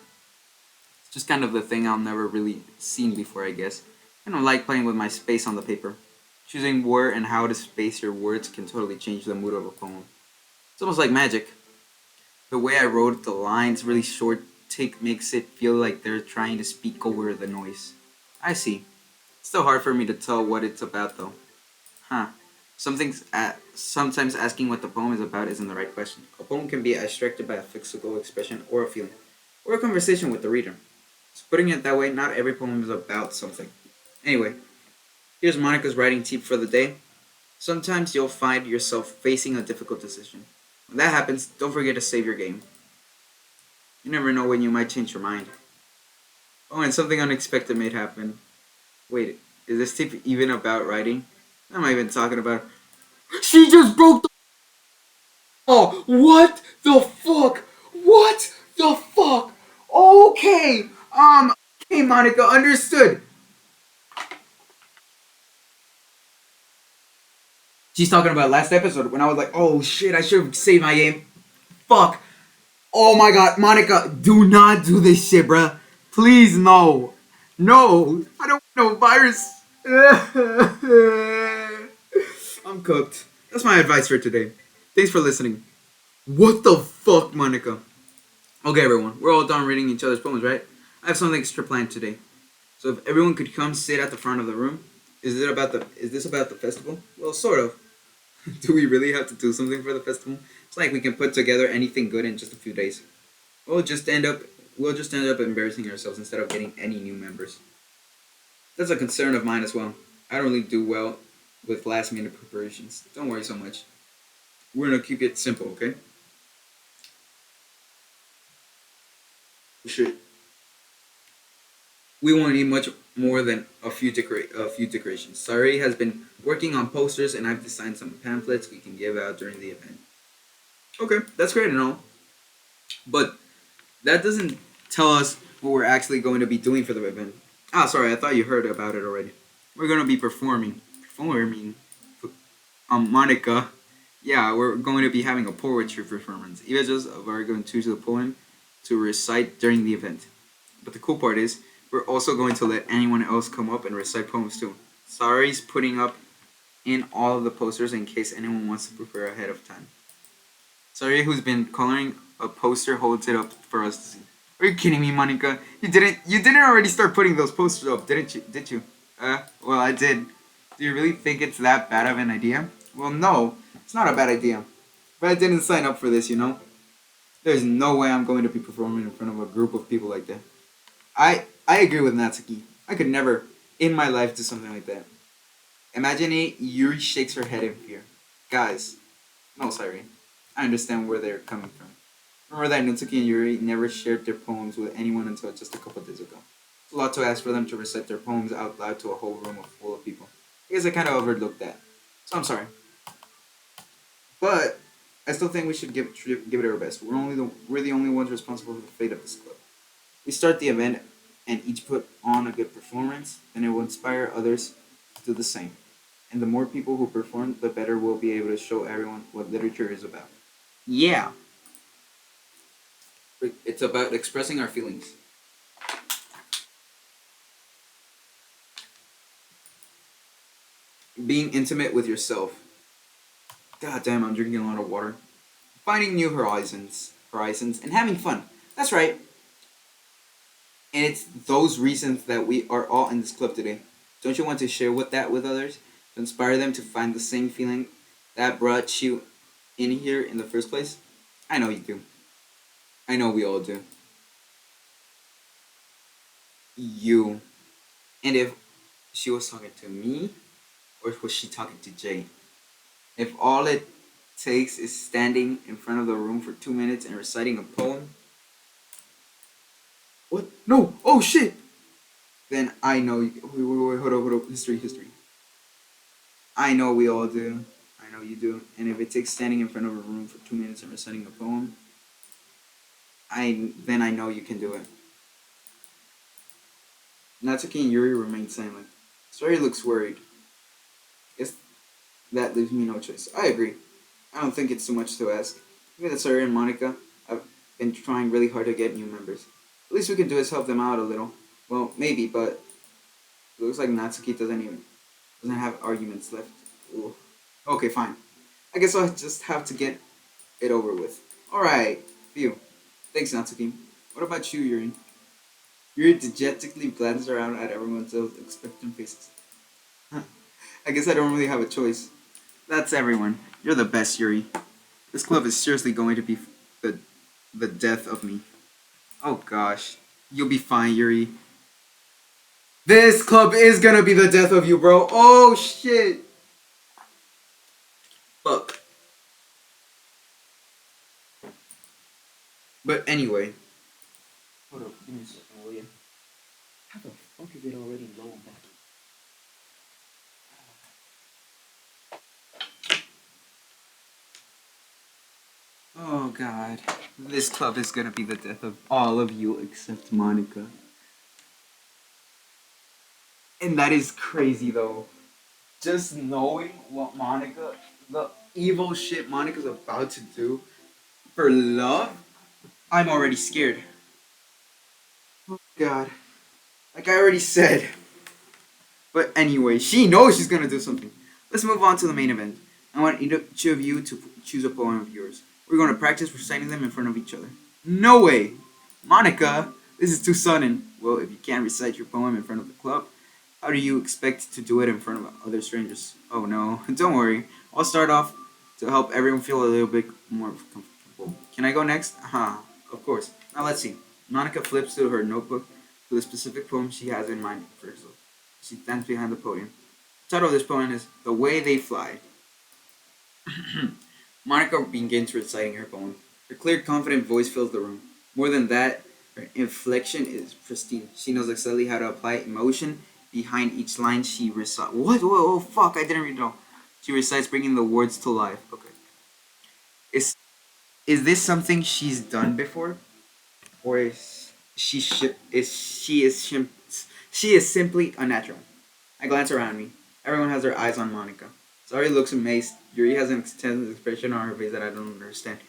Speaker 1: It's just kind of the thing I've never really seen before, I guess. I don't like playing with my space on the paper. Choosing where and how to space your words can totally change the mood of a poem. It's almost like magic. The way I wrote the lines really short take makes it feel like they're trying to speak over the noise. I see. It's still hard for me to tell what it's about though. Huh. Sometimes asking what the poem is about isn't the right question. A poem can be abstracted by a physical expression or a feeling, or a conversation with the reader. So putting it that way, not every poem is about something. Anyway, here's Monica's writing tip for the day. Sometimes you'll find yourself facing a difficult decision. When that happens, don't forget to save your game. You never know when you might change your mind. Oh, and something unexpected may happen. Wait, is this tip even about writing? What am I even talking about? She just broke the. Oh, what the fuck? What the fuck? Okay, okay, Monica, understood. She's talking about last episode when I was like, oh shit, I should have saved my game. Fuck. Oh my god, Monica, do not do this shit, bruh. Please, no. No, I don't want no virus. I'm cooked. That's my advice for today. Thanks for listening. What the fuck, Monica? Okay, everyone, we're all done reading each other's poems, right? I have something extra planned today. So if everyone could come sit at the front of the room, is this about the festival? Well, sort of. Do we really have to do something for the festival? It's like we can put together anything good in just a few days. We'll just end up we'll just end up embarrassing ourselves instead of getting any new members. That's a concern of mine as well. I don't really do well with last minute preparations. Don't worry so much. We're gonna keep it simple, okay? Shit. We won't need much more than a few decorations. Sari has been working on posters and I've designed some pamphlets we can give out during the event. Okay, that's great and all. But that doesn't tell us what we're actually going to be doing for the event. Ah, sorry, I thought you heard about it already. We're going to be performing. Monica. Yeah, we're going to be having a poetry performance. Images are going to choose a poem to recite during the event. But the cool part is, we're also going to let anyone else come up and recite poems too. Sorry's putting up in all of the posters in case anyone wants to prepare ahead of time. Sorry, who's been coloring a poster, holds it up for us to see. Are you kidding me, Monica? You didn't already start putting those posters up, didn't you? Did you? Well, I did. Do you really think it's that bad of an idea? Well, no, it's not a bad idea. But I didn't sign up for this, you know? There's no way I'm going to be performing in front of a group of people like that. I agree with Natsuki. I could never in my life do something like that. Imagine it, Yuri shakes her head in fear. Guys, no, sorry. I understand where they're coming from. Remember that Natsuki and Yuri never shared their poems with anyone until just a couple days ago. It's a lot to ask for them to recite their poems out loud to a whole room full of people. I guess I kind of overlooked that. So I'm sorry. But I still think we should give it our best. We're the only ones responsible for the fate of this club. We start the event and each put on a good performance, then it will inspire others to do the same. And the more people who perform, the better we'll be able to show everyone what literature is about. Yeah, it's about expressing our feelings. Being intimate with yourself. God damn, I'm drinking a lot of water. Finding new horizons, and having fun. That's right. And it's those reasons that we are all in this club today. Don't you want to share with others? To inspire them to find the same feeling that brought you in here in the first place? I know you do. I know we all do. You. And if she was talking to me, or was she talking to Jay? If all it takes is standing in front of the room for 2 minutes and reciting a poem. What? No! Oh shit! Then I know. Wait, hold up. History. I know we all do. I know you do. And if it takes standing in front of a room for 2 minutes and reciting a poem, I know you can do it. Natsuki and Yuri remain silent. Sari looks worried. Guess that leaves me no choice. I agree. I don't think it's too much to ask. Even that Sari and Monica have been trying really hard to get new members. The least we can do is help them out a little. Well, maybe, but it looks like Natsuki doesn't have arguments left. Ooh. Okay, fine. I guess I'll just have to get it over with. Alright, phew. Thanks, Natsuki. What about you, Yuri? Yuri dejectedly glances around at everyone's expectant faces. I guess I don't really have a choice. That's everyone. You're the best, Yuri. This club is seriously going to be the the death of me. Oh gosh. You'll be fine, Yuri. This club is gonna be the death of you, bro. Oh shit. Fuck. But anyway. Hold up, give me a second, will you? How the fuck is it already low back? Oh god. This club is gonna be the death of all of you except Monica. And that is crazy though. Just knowing what the evil shit Monica's about to do for love, I'm already scared. Oh god. Like I already said. But anyway, she knows she's gonna do something. Let's move on to the main event. I want each of you to choose a poem of yours. We're going to practice reciting them in front of each other. No way! Monica, this is too sudden. Well, if you can't recite your poem in front of the club, how do you expect to do it in front of other strangers? Oh no, don't worry. I'll start off to help everyone feel a little bit more comfortable. Can I go next? Of course. Now let's see. Monica flips through her notebook to the specific poem she has in mind for herself. She stands behind the podium. The title of this poem is The Way They Fly. Monica begins reciting her poem. Her clear, confident voice fills the room. More than that, her inflection is pristine. She knows exactly how to apply emotion behind each line she recites. What? Whoa, oh, fuck, I didn't read it all. She recites, bringing the words to life. Okay. Is, is this something she's done before? Or is she is she is simply unnatural. I glance around me. Everyone has their eyes on Monica. Sari looks amazed. Yuri has an extended expression on her face that I don't understand.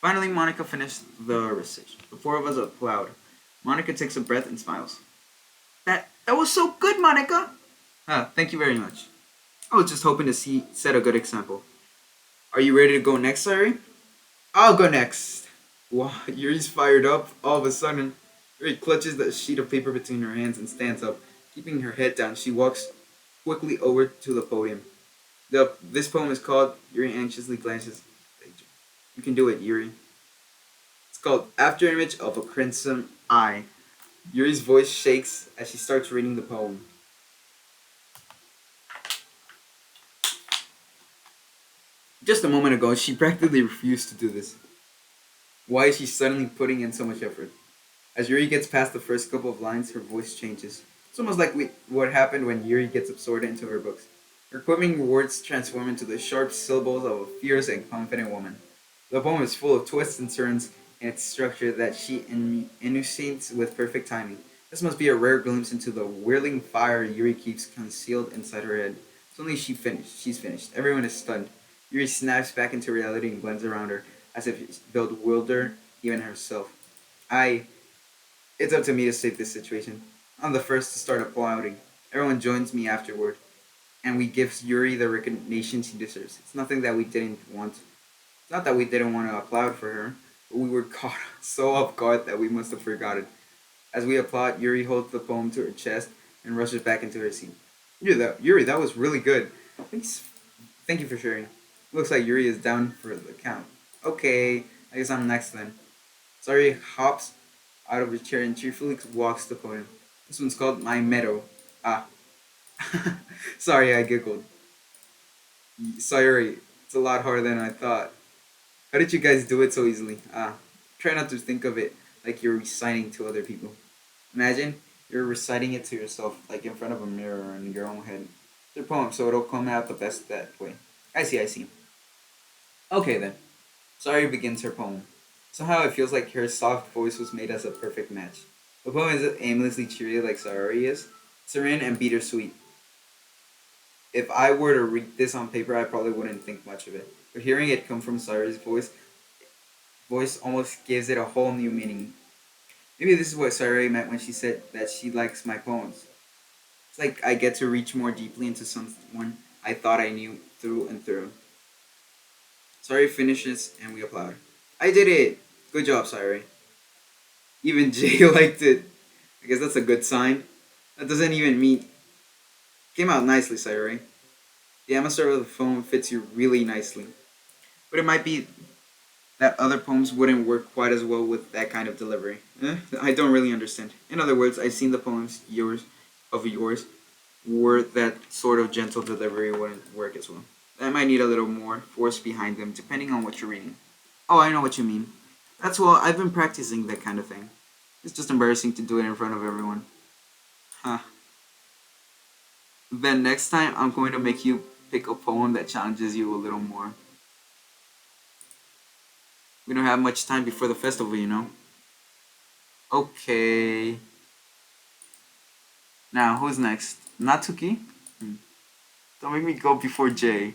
Speaker 1: Finally, Monica finished the recitation. The four of us applaud. Monica takes a breath and smiles. That was so good, Monica. Ah, thank you very much. I was just hoping to set a good example. Are you ready to go next, Sari? I'll go next. Wow, Yuri's fired up all of a sudden. Yuri clutches the sheet of paper between her hands and stands up. Keeping her head down, she walks quickly over to the podium. This poem is called Yuri anxiously glances. You can do it, Yuri. It's called After Image of a Crimson Eye. Yuri's voice shakes as she starts reading the poem. Just a moment ago, she practically refused to do this. Why is she suddenly putting in so much effort? As Yuri gets past the first couple of lines, her voice changes. It's almost like what happened when Yuri gets absorbed into her books. Her quivering words transform into the sharp syllables of a fierce and confident woman. The poem is full of twists and turns in its structure that she enunciates with perfect timing. This must be a rare glimpse into the whirling fire Yuri keeps concealed inside her head. Suddenly she's finished. Everyone is stunned. Yuri snaps back into reality and blends around her, as if it's bewildered even herself. I It's up to me to save this situation. I'm the first to start applauding. Everyone joins me afterward, and we give Yuri the recognition she deserves. It's nothing that we didn't want. It's not that we didn't want to applaud for her, but we were caught so off guard that we must have forgotten. As we applaud, Yuri holds the poem to her chest and rushes back into her seat. Yuri, that was really good. Thanks, thank you for sharing. Looks like Yuri is down for the count. Okay, I guess I'm next then. Sorry hops out of his chair and cheerfully walks the podium. This one's called My Meadow. Ah. Sorry, I giggled. Sorry, it's a lot harder than I thought. How did you guys do it so easily? Ah. Try not to think of it like you're reciting to other people. Imagine you're reciting it to yourself, like in front of a mirror in your own head. It's your poem, so it'll come out the best that way. I see. Okay then. Sorry begins her poem. Somehow it feels like her soft voice was made as a perfect match. The poem is aimlessly cheery like Sayori is, serene and bittersweet. If I were to read this on paper, I probably wouldn't think much of it. But hearing it come from Sayori's voice almost gives it a whole new meaning. Maybe this is what Sayori meant when she said that she likes my poems. It's like I get to reach more deeply into someone I thought I knew through and through. Sayori finishes and we applaud. I did it! Good job, Sayori. Even Jay liked it. I guess that's a good sign. That doesn't even mean. Came out nicely, Sayori. The atmosphere of the poem fits you really nicely. But it might be that other poems wouldn't work quite as well with that kind of delivery. I don't really understand. In other words, I've seen the poems yours where that sort of gentle delivery wouldn't work as well. That might need a little more force behind them, depending on what you're reading. Oh, I know what you mean. I've been practicing that kind of thing. It's just embarrassing to do it in front of everyone. Huh. Then next time, I'm going to make you pick a poem that challenges you a little more. We don't have much time before the festival, you know? Okay. Now, who's next? Natsuki? Hmm. Don't make me go before Jay.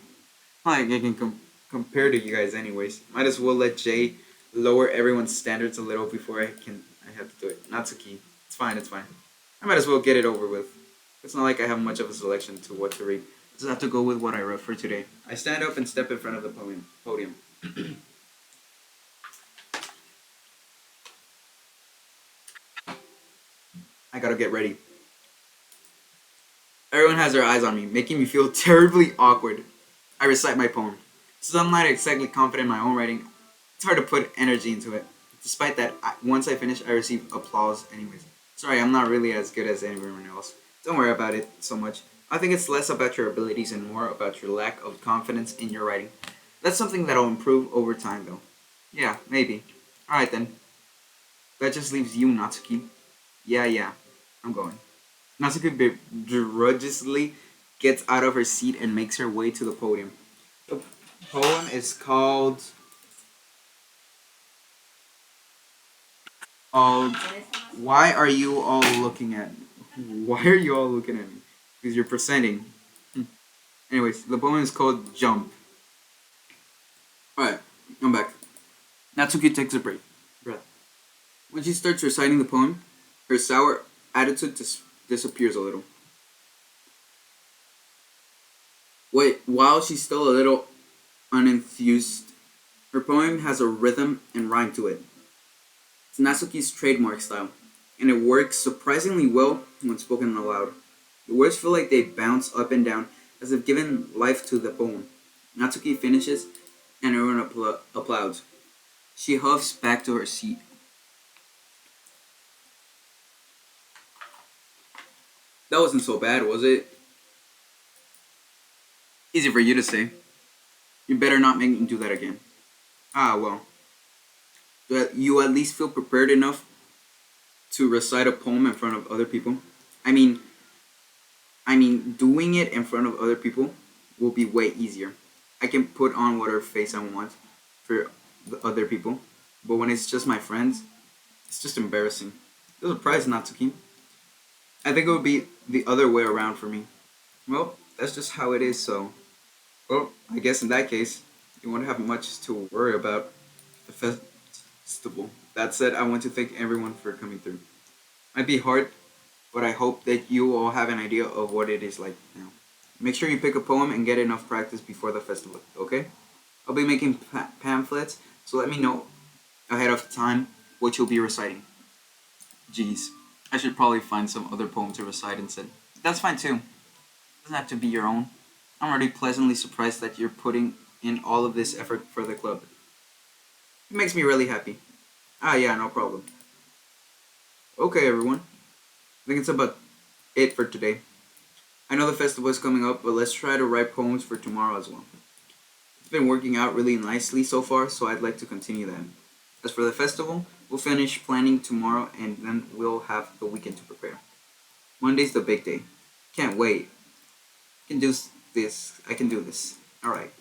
Speaker 1: Like, I can compare to you guys anyways. Might as well let Jay lower everyone's standards a little before I have to do it. Natsuki. It's fine. I might as well get it over with. It's not like I have much of a selection to what to read. I just have to go with what I wrote for today. I stand up and step in front of the podium. I gotta get ready. Everyone has their eyes on me, making me feel terribly awkward. I recite my poem. Since I'm not exactly confident in my own writing, it's hard to put energy into it. Despite that, once I finish, I receive applause anyways. Sorry, I'm not really as good as everyone else. Don't worry about it so much. I think it's less about your abilities and more about your lack of confidence in your writing. That's something that'll improve over time, though. Yeah, maybe. Alright then. That just leaves you, Natsuki. Yeah, I'm going. Natsuki begrudgingly gets out of her seat and makes her way to the podium. The poem is called called Why Are You All Looking at Me? Why are you all looking at me? Because you're presenting. Anyways, the poem is called Jump. Alright, I'm back. Natsuki takes a breath. When she starts reciting the poem, her sour attitude disappears a little. Wait, while she's still a little unenthused, her poem has a rhythm and rhyme to it. It's Natsuki's trademark style, and it works surprisingly well when spoken aloud. The words feel like they bounce up and down as if given life to the poem. Natsuki finishes, and everyone applauds. She huffs back to her seat. That wasn't so bad, was it? Easy for you to say. You better not make me do that again. Ah, well. Do you at least feel prepared enough to recite a poem in front of other people? I mean, doing it in front of other people will be way easier. I can put on whatever face I want for the other people, but when it's just my friends, it's just embarrassing. There's a prize not to keep. I think it would be the other way around for me. Well, that's just how it is, so. Well, I guess in that case, you won't have much to worry about the festival. That said, I want to thank everyone for coming through. Might be hard, but I hope that you all have an idea of what it is like now. Make sure you pick a poem and get enough practice before the festival, okay? I'll be making pamphlets, so let me know ahead of time what you'll be reciting. Jeez, I should probably find some other poem to recite instead. That's fine too. It doesn't have to be your own. I'm already pleasantly surprised that you're putting in all of this effort for the club. It makes me really happy. Ah, yeah, no problem. Okay, everyone. I think it's about it for today. I know the festival is coming up, but let's try to write poems for tomorrow as well. It's been working out really nicely so far, so I'd like to continue that. As for the festival, we'll finish planning tomorrow and then we'll have the weekend to prepare. Monday's the big day. Can't wait. I can do this. I can do this. Alright.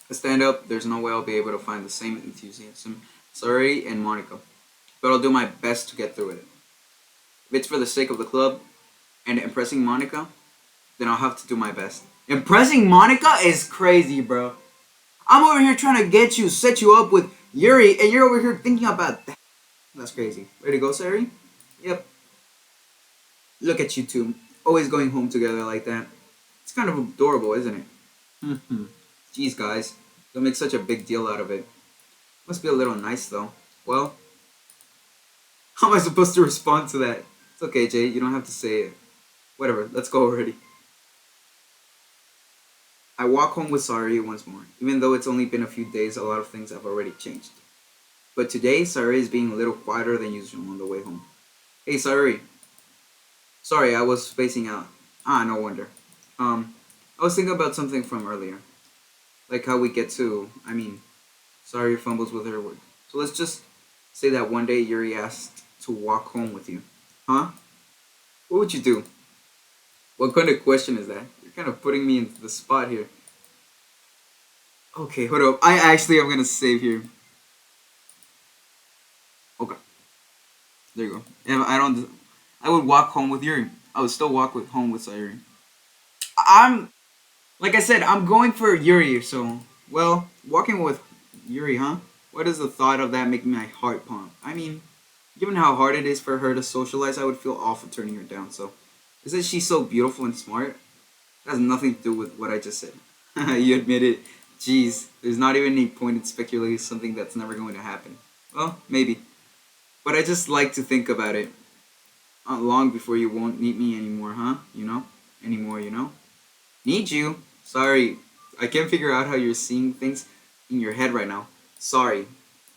Speaker 1: I stand up, there's no way I'll be able to find the same enthusiasm Sari and Monica, but I'll do my best to get through it. If it's for the sake of the club and impressing Monica, then I'll have to do my best. Impressing Monica is crazy, bro. I'm over here trying to set you up with Yuri, and you're over here thinking about that. That's crazy. Ready to go, Sari? Yep. Look at you two, always going home together like that. It's kind of adorable, isn't it? Jeez, guys, don't make such a big deal out of it. Must be a little nice, though. Well, how am I supposed to respond to that? It's okay, Jay, you don't have to say it. Whatever, let's go already. I walk home with Sari once more. Even though it's only been a few days, a lot of things have already changed. But today, Sari is being a little quieter than usual on the way home. Hey, Sari. Sorry, I was spacing out. Ah, no wonder. I was thinking about something from earlier. Like how we get to, Sari fumbles with her word. So let's just say that one day Yuri asked to walk home with you. Huh? What would you do? What kind of question is that? You're kind of putting me into the spot here. Okay, hold up. I'm gonna save here. Okay, there you go. If I would walk home with Yuri. I would still home with Yuri. I'm, like I said, I'm going for Yuri. So, well, walking with Yuri, huh? Why does the thought of that make my heart pump? Given how hard it is for her to socialize, I would feel awful turning her down. So, isn't she so beautiful and smart? It has nothing to do with what I just said. You admit it. Jeez, there's not even any point in speculating something that's never going to happen. Well, maybe. But I just like to think about it. Not long before you won't need me anymore, huh? Anymore. Need you? Sorry, I can't figure out how you're seeing things in your head right now. Sorry.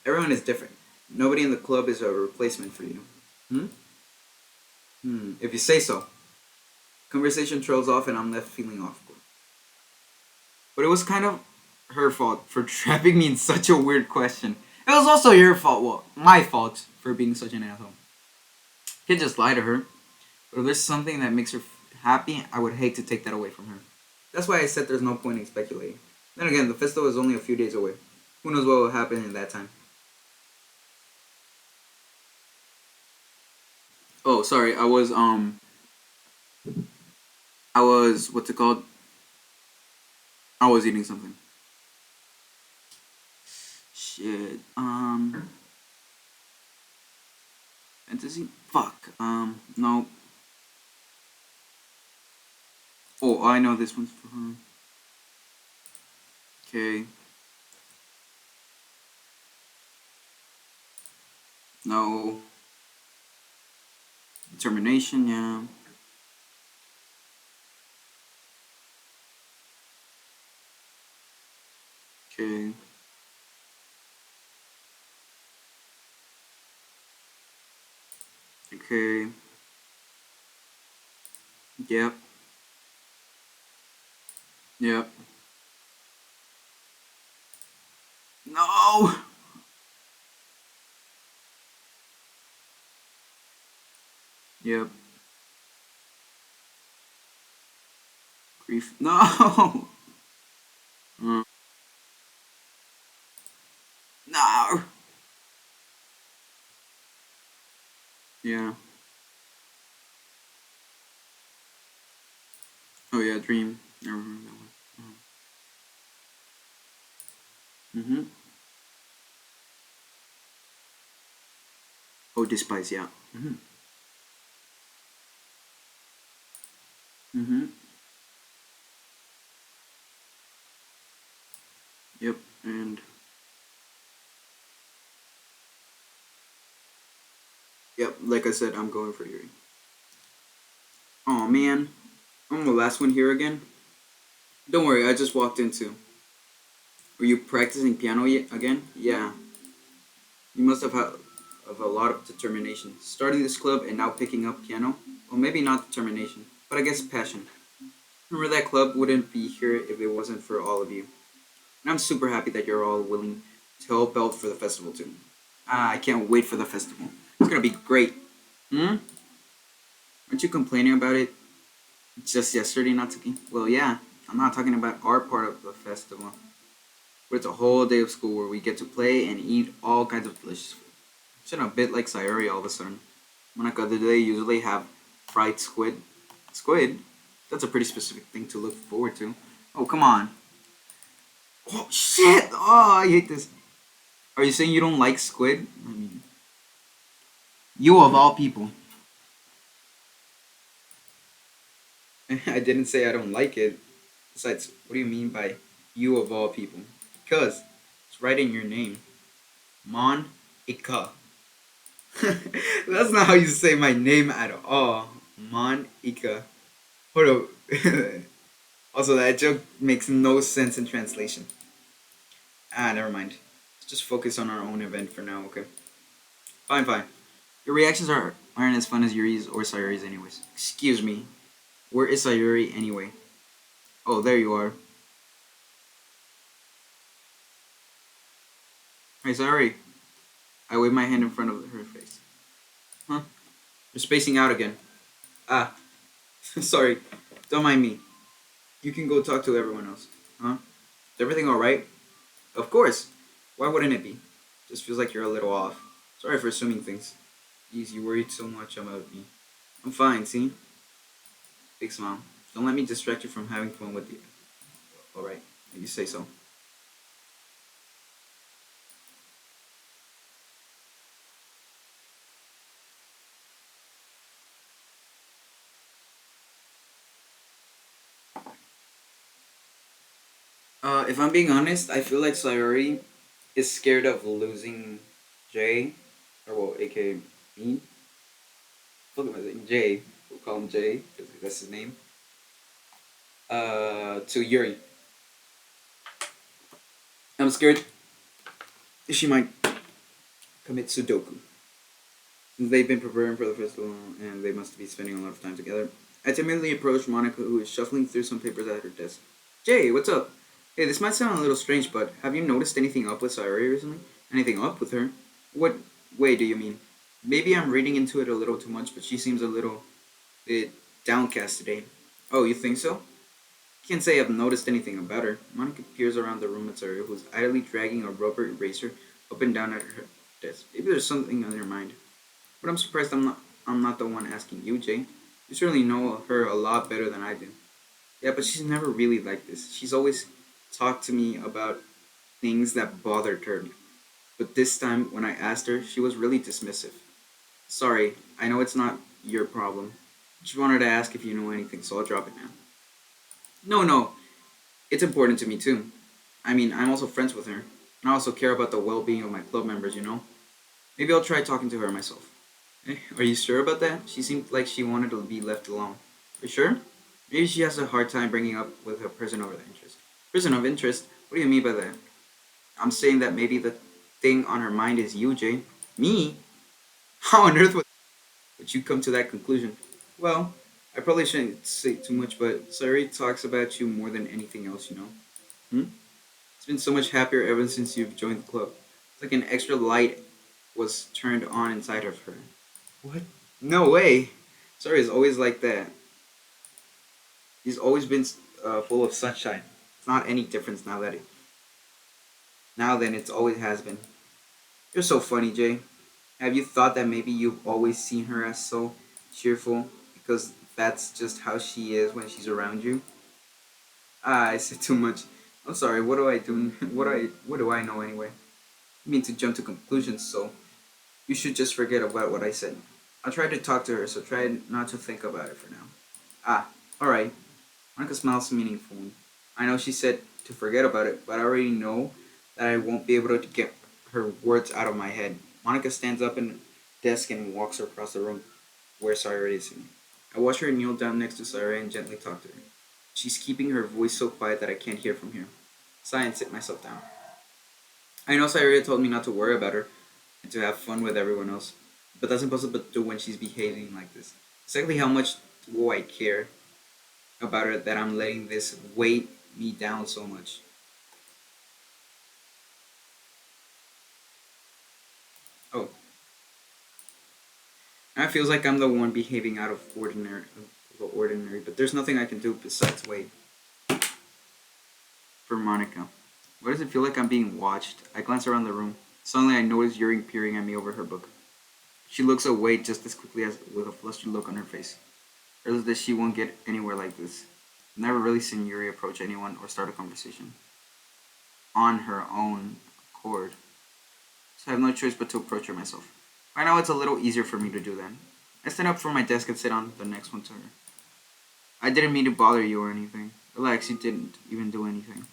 Speaker 1: Everyone is different. Nobody in the club is a replacement for you. Hmm? If you say so. Conversation trails off and I'm left feeling awkward. But it was kind of her fault for trapping me in such a weird question. It was also your fault, well, my fault for being such an asshole. Can't just lie to her. But if there's something that makes her happy, I would hate to take that away from her. That's why I said there's no point in speculating. Then again, the festival is only a few days away. Who knows what will happen in that time? Oh, sorry. I was what's it called? I was eating something. Shit. Fantasy. Fuck. No. Oh, I know this one's for her. Okay. No. Determination. Yeah. Okay. Okay. Yep. Yep. No. Yep. Grief. No. No. Yeah. Oh yeah. Dream. I remember that one. Mm-hmm. Oh, despise. Yeah. Mm-hmm. Mm-hmm. Yep. And yep. Like I said, I'm going for Yuri. Oh man. I'm the last one here again. Don't worry. I just walked into. Were you practicing piano yet again? Yeah. You must have had of a lot of determination. Starting this club and now picking up piano? Well, maybe not determination, but I guess passion. Remember that club wouldn't be here if it wasn't for all of you. And I'm super happy that you're all willing to help out for the festival too. Ah, I can't wait for the festival. It's gonna be great. Hmm? Aren't you complaining about it just yesterday, Natsuki? Well, yeah. I'm not talking about our part of the festival. But it's a whole day of school where we get to play and eat all kinds of delicious food. It's a bit like Sayori all of a sudden. Monaco, do they usually have fried squid? Squid? That's a pretty specific thing to look forward to. Oh, come on. Oh, shit! Oh, I hate this. Are you saying you don't like squid? I mean, you of all people. I didn't say I don't like it. Besides, what do you mean by you of all people? Because it's right in your name. Mon Ika. That's not how you say my name at all. Mon Ika. Hold up. Also, that joke makes no sense in translation. Ah, never mind. Let's just focus on our own event for now, okay? Fine, fine. Your reactions aren't as fun as Yuri's or Sayuri's, anyways. Excuse me. Where is Sayuri anyway? Oh, there you are. Hey, Sayuri. I wave my hand in front of her face. Huh? You're spacing out again. Ah, sorry. Don't mind me. You can go talk to everyone else. Huh? Is everything alright? Of course. Why wouldn't it be? Just feels like you're a little off. Sorry for assuming things. Jeez, you worried so much about me. I'm fine, see? Big smile. Don't let me distract you from having fun with you. Alright, you say so. If I'm being honest, I feel like Sayori is scared of losing Jay, or well, aka me. Look at my name, Jay. We'll call him Jay, because that's his name. To Yuri. I'm scared she might commit Sudoku. Since they've been preparing for the festival and they must be spending a lot of time together. I timidly approached Monica, who is shuffling through some papers at her desk. Jay, what's up? Hey, this might sound a little strange, but have you noticed anything up with Sayori recently? Anything up with her? What way do you mean? Maybe I'm reading into it a little too much, but she seems a little bit downcast today. Oh, you think so? Can't say I've noticed anything about her. Monica peers around the room at Sayori, who's idly dragging a rubber eraser up and down at her desk. Maybe there's something on her mind. But I'm surprised I'm not. I'm not the one asking you, Jay. You certainly know her a lot better than I do. Yeah, but she's never really like this. She's always talked to me about things that bothered her. But this time, when I asked her, she was really dismissive. Sorry, I know it's not your problem. Just wanted to ask if you know anything, so I'll drop it now. No, no, it's important to me too. I mean, I'm also friends with her. And I also care about the well being of my club members, you know? Maybe I'll try talking to her myself. Are you sure about that? She seemed like she wanted to be left alone. Are you sure? Maybe she has a hard time bringing up with a person of interest. Person of interest? What do you mean by that? I'm saying that maybe the thing on her mind is you, Jay. Me? How on earth would you come to that conclusion? Well, I probably shouldn't say too much, but Sayuri talks about you more than anything else, you know? Hmm? It's been so much happier ever since you've joined the club. It's like an extra light was turned on inside of her. What? No way! Sorry, is always like that. He's always been full of sunshine. It's not any difference now than it's always has been. You're so funny, Jay. Have you thought that maybe you've always seen her as so cheerful because that's just how she is when she's around you? Ah, I said too much. I'm sorry. What do I do? What do I know anyway? I mean to jump to conclusions, so you should just forget about what I said. I'll try to talk to her, so try not to think about it for now. Ah, alright. Monica smiles meaningfully. I know she said to forget about it, but I already know that I won't be able to get her words out of my head. Monica stands up in the desk and walks across the room where Sayuri is sitting. I watch her kneel down next to Sayuri and gently talk to her. She's keeping her voice so quiet that I can't hear from here. Sigh and sit myself down. I know Sayuri told me not to worry about her and to have fun with everyone else, but that's impossible to do when she's behaving like this. Exactly how much do I care about her that I'm letting this weight me down so much? Oh, now it feels like I'm the one behaving out of the ordinary, but there's nothing I can do besides wait for Monica. Why does it feel like I'm being watched? I glance around the room. Suddenly, I notice Yuri peering at me over her book. She looks away just as quickly as with a flustered look on her face. Realizes that she won't get anywhere like this. I've never really seen Yuri approach anyone or start a conversation on her own accord, so I have no choice but to approach her myself. Right now, it's a little easier for me to do that. I stand up from my desk and sit on the next one to her. I didn't mean to bother you or anything. Relax, you didn't even do anything.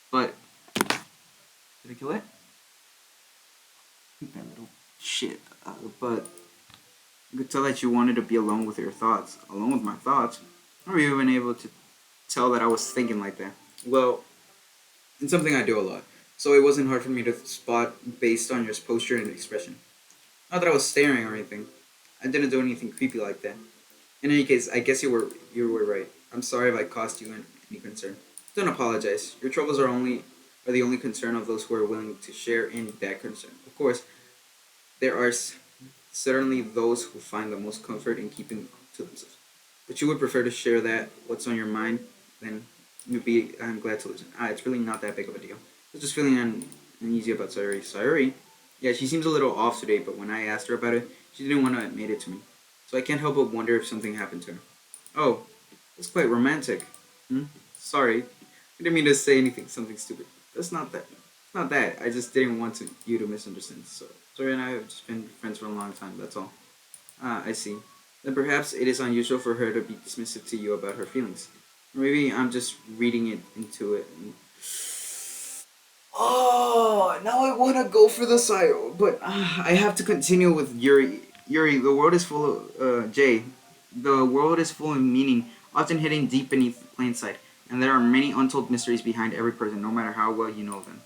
Speaker 1: But did I kill it? That little shit. But you could tell that you wanted to be alone with your thoughts. Alone with my thoughts? How were you even able to tell that I was thinking like that? Well, it's something I do a lot. So it wasn't hard for me to spot based on your posture and expression. Not that I was staring or anything. I didn't do anything creepy like that. In any case, I guess you were right. I'm sorry if I caused you any concern. Don't apologize. Your troubles are the only concern of those who are willing to share in that concern. Of course, there are certainly those who find the most comfort in keeping to themselves. But you would prefer to share that what's on your mind, then I'm glad to listen. It's really not that big of a deal. I was just feeling uneasy about Sayuri. Sayuri? Yeah, she seems a little off today, but when I asked her about it, she didn't want to admit it to me. So I can't help but wonder if something happened to her. Oh, that's quite romantic. Hmm? Sorry. I didn't mean to say something stupid. That's not that. It's not that. I just didn't want you to misunderstand. So, Sayuri and I have just been friends for a long time, that's all. Ah, I see. Then perhaps it is unusual for her to be dismissive to you about her feelings. Or maybe I'm just reading it into it. Oh, now I want to go for the side, but I have to continue with Yuri. Yuri, the world is full of Jay. The world is full of meaning, often hidden deep beneath plain sight, and there are many untold mysteries behind every person, no matter how well you know them.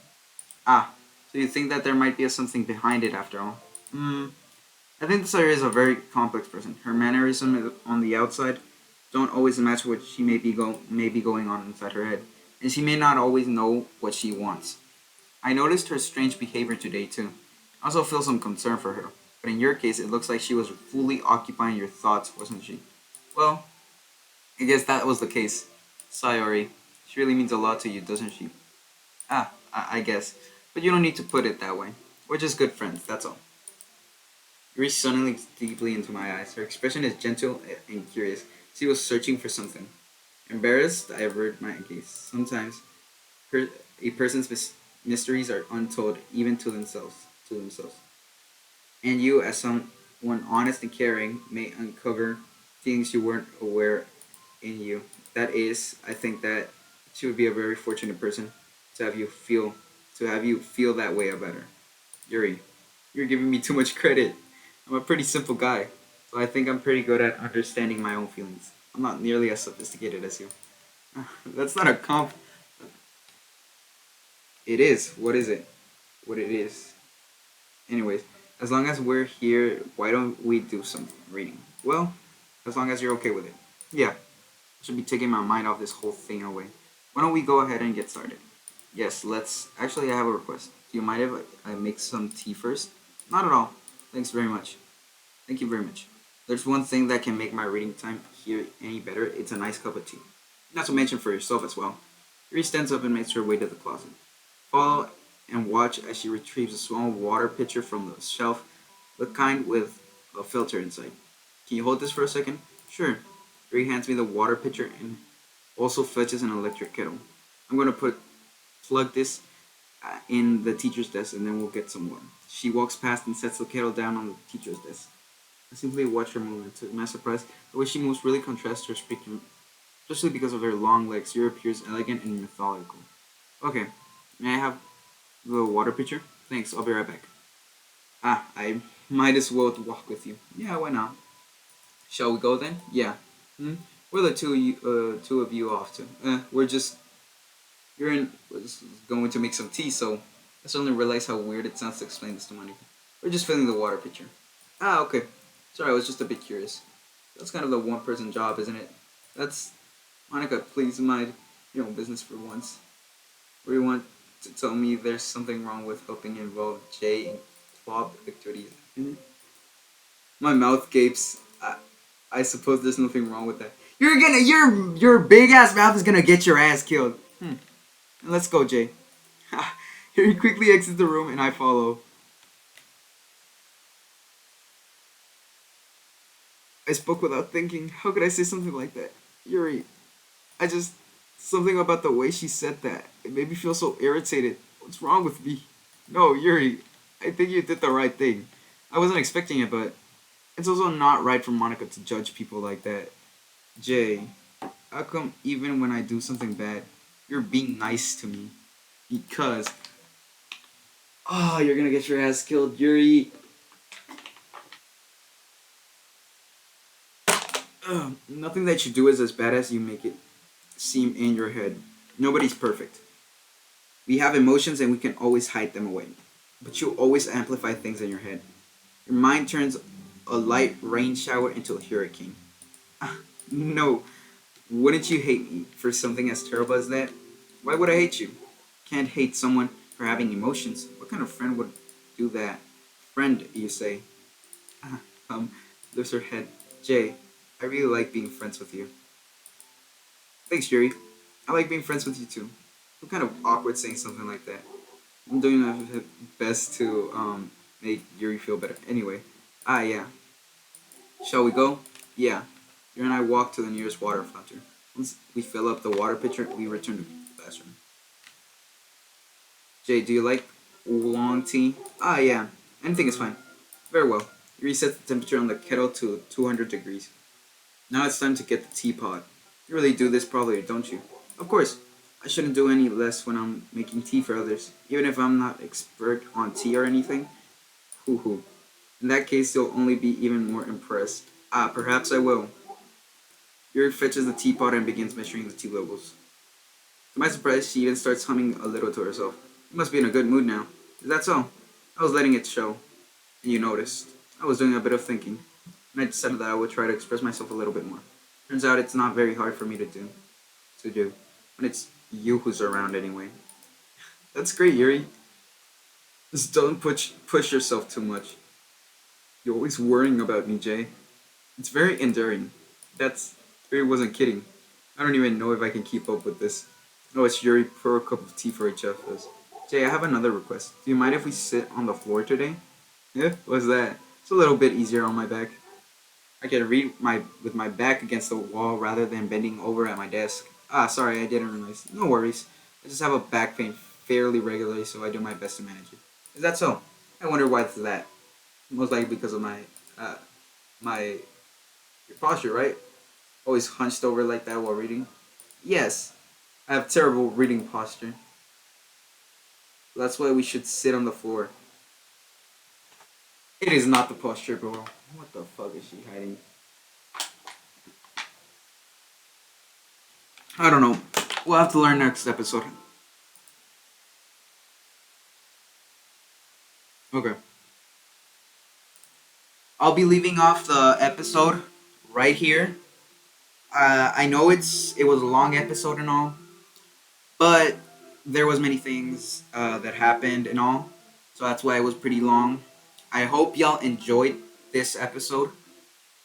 Speaker 1: Ah, so you think that there might be something behind it after all? Hmm. I think Sawyer is a very complex person. Her mannerisms on the outside don't always match what she may be going on inside her head, and she may not always know what she wants. I noticed her strange behavior today too. I also feel some concern for her, but in your case, it looks like she was fully occupying your thoughts, wasn't she? Well, I guess that was the case. Sayori, she really means a lot to you, doesn't she? I guess, but you don't need to put it that way. We're just good friends, that's all. Yuri suddenly looks deeply into my eyes. Her expression is gentle and curious. She was searching for something. Embarrassed, I avert my gaze. Sometimes a person's mysteries are untold even to themselves. To themselves. And you, as someone honest and caring, may uncover things you weren't aware in you. That is, I think that she would be a very fortunate person to have you feel that way about her. Yuri, you're giving me too much credit. I'm a pretty simple guy, so I think I'm pretty good at understanding my own feelings. I'm not nearly as sophisticated as you. That's not a comp. It is. What is it? What it is. Anyways, as long as we're here, why don't we do some reading? Well, as long as you're okay with it. Yeah, I should be taking my mind off this whole thing away. Why don't we go ahead and get started? Yes, let's. Actually, I have a request. Do you mind if I make some tea first? Not at all. Thanks very much. Thank you very much. There's one thing that can make my reading time here any better. It's a nice cup of tea. Not to mention for yourself as well. Yuri stands up and makes her way to the closet. Follow and watch as she retrieves a small water pitcher from the shelf, the kind with a filter inside. Can you hold this for a second? Sure. Yuri hands me the water pitcher and also fetches an electric kettle. I'm going to plug this in the teacher's desk and then we'll get some water. She walks past and sets the kettle down on the teacher's desk. I simply watch her movement. To my surprise, the way she moves really contrasts her speaking, especially because of her long legs. Yuri appears elegant and methodical. Okay, may I have the water pitcher? Thanks, I'll be right back. Ah, I might as well walk with you. Yeah, why not? Shall we go then? Yeah. Hmm? Where are the two of you off to? We're just you're in was going to make some tea, so I suddenly realized how weird it sounds to explain this to Monica. We're just filling the water pitcher. Ah, okay. Sorry, I was just a bit curious. That's kind of the one person job, isn't it? That's Monica, please mind your own business for once. Or you want to tell me there's something wrong with helping involve Jay in club activities? My mouth gapes. I suppose there's nothing wrong with that. Your big ass mouth is gonna get your ass killed. Let's go, Jay. He quickly exits the room and I follow. I spoke without thinking. How could I say something like that? Yuri, I just. Something about the way she said that. It made me feel so irritated. What's wrong with me? No, Yuri, I think you did the right thing. I wasn't expecting it, but it's also not right for Monica to judge people like that. Jay, how come even when I do something bad, you're being nice to me? Because, oh, you're gonna get your ass killed, Yuri. Nothing that you do is as bad as you make it seem in your head. Nobody's perfect. We have emotions and we can always hide them away. But you always amplify things in your head. Your mind turns a light rain shower into a hurricane. No, wouldn't you hate me for something as terrible as that? Why would I hate you? Can't hate someone for having emotions. What kind of friend would do that? Friend, you say? Um, lifts her head. Jay, I really like being friends with you. Thanks, Yuri. I like being friends with you too. I'm kind of awkward saying something like that. I'm doing my best to make Yuri feel better. Anyway, yeah. Shall we go? Yeah. Yuri and I walk to the nearest water fountain. Once we fill up the water pitcher, we return to the classroom. Jay, do you like oolong tea? Yeah. Anything is fine. Very well. Yuri sets the temperature on the kettle to 200 degrees. Now it's time to get the teapot. You really do this probably, don't you? Of course. I shouldn't do any less when I'm making tea for others, even if I'm not expert on tea or anything. Hoo hoo. In that case, you'll only be even more impressed. Perhaps I will. Yuri fetches the teapot and begins measuring the tea levels. To my surprise, she even starts humming a little to herself. You must be in a good mood now. Is that so? I was letting it show. And you noticed. I was doing a bit of thinking. And I decided that I would try to express myself a little bit more. Turns out it's not very hard for me to do. When it's you who's around anyway. That's great, Yuri. Just don't push yourself too much. You're always worrying about me, Jay. It's very endearing. That's Yuri wasn't kidding. I don't even know if I can keep up with this. Oh, it's Yuri. Pour a cup of tea for each of us. Jay, I have another request. Do you mind if we sit on the floor today? Yeah, what's that? It's a little bit easier on my back. I can read my with my back against the wall rather than bending over at my desk. Ah, sorry, I didn't realize. No worries. I just have a back pain fairly regularly, so I do my best to manage it. Is that so? I wonder why it's that. Most likely because of uh, my posture, right? Always hunched over like that while reading. Yes, I have terrible reading posture. That's why we should sit on the floor. It is not the posture, bro. What the fuck is she hiding? I don't know. We'll have to learn next episode. Okay. I'll be leaving off the episode right here. I know it was a long episode and all, but there was many things that happened and all, so that's why it was pretty long. I hope y'all enjoyed this episode.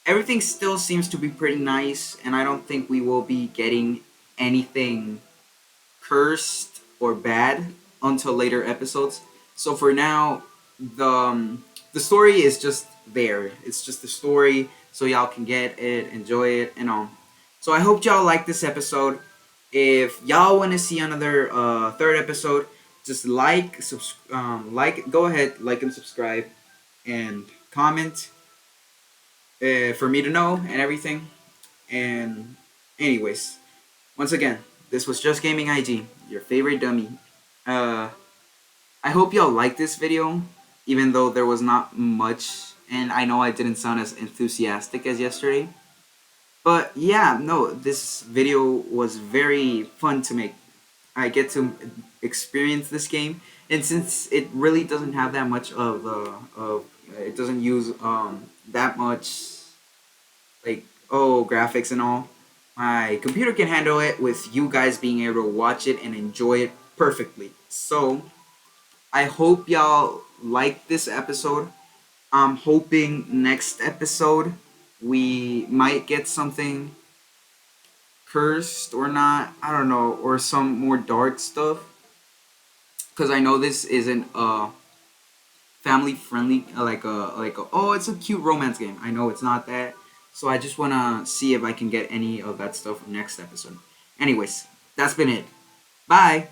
Speaker 1: Everything still seems to be pretty nice, and I don't think we will be getting anything cursed or bad until later episodes. So for now, the story is just there. It's just the story, so y'all can get it, enjoy it, and all. So I hope y'all like this episode. If y'all want to see another third episode, just go ahead, like and subscribe, and comment for me to know and everything. And anyways, once again, this was Just Gaming IG, your favorite dummy. Uh, I hope y'all like this video, even though there was not much, and I know I didn't sound as enthusiastic as yesterday. But yeah, no, this video was very fun to make. I get to experience this game, and since it really doesn't have that much of it doesn't use that much like graphics and all, my computer can handle it with you guys being able to watch it and enjoy it perfectly. So I hope y'all like this episode. I'm hoping next episode we might get something cursed or not. I don't know, or some more dark stuff. Because I know this isn't family friendly, oh, it's a cute romance game. I know it's not that. So I just want to see if I can get any of that stuff next episode. Anyways, that's been it. Bye.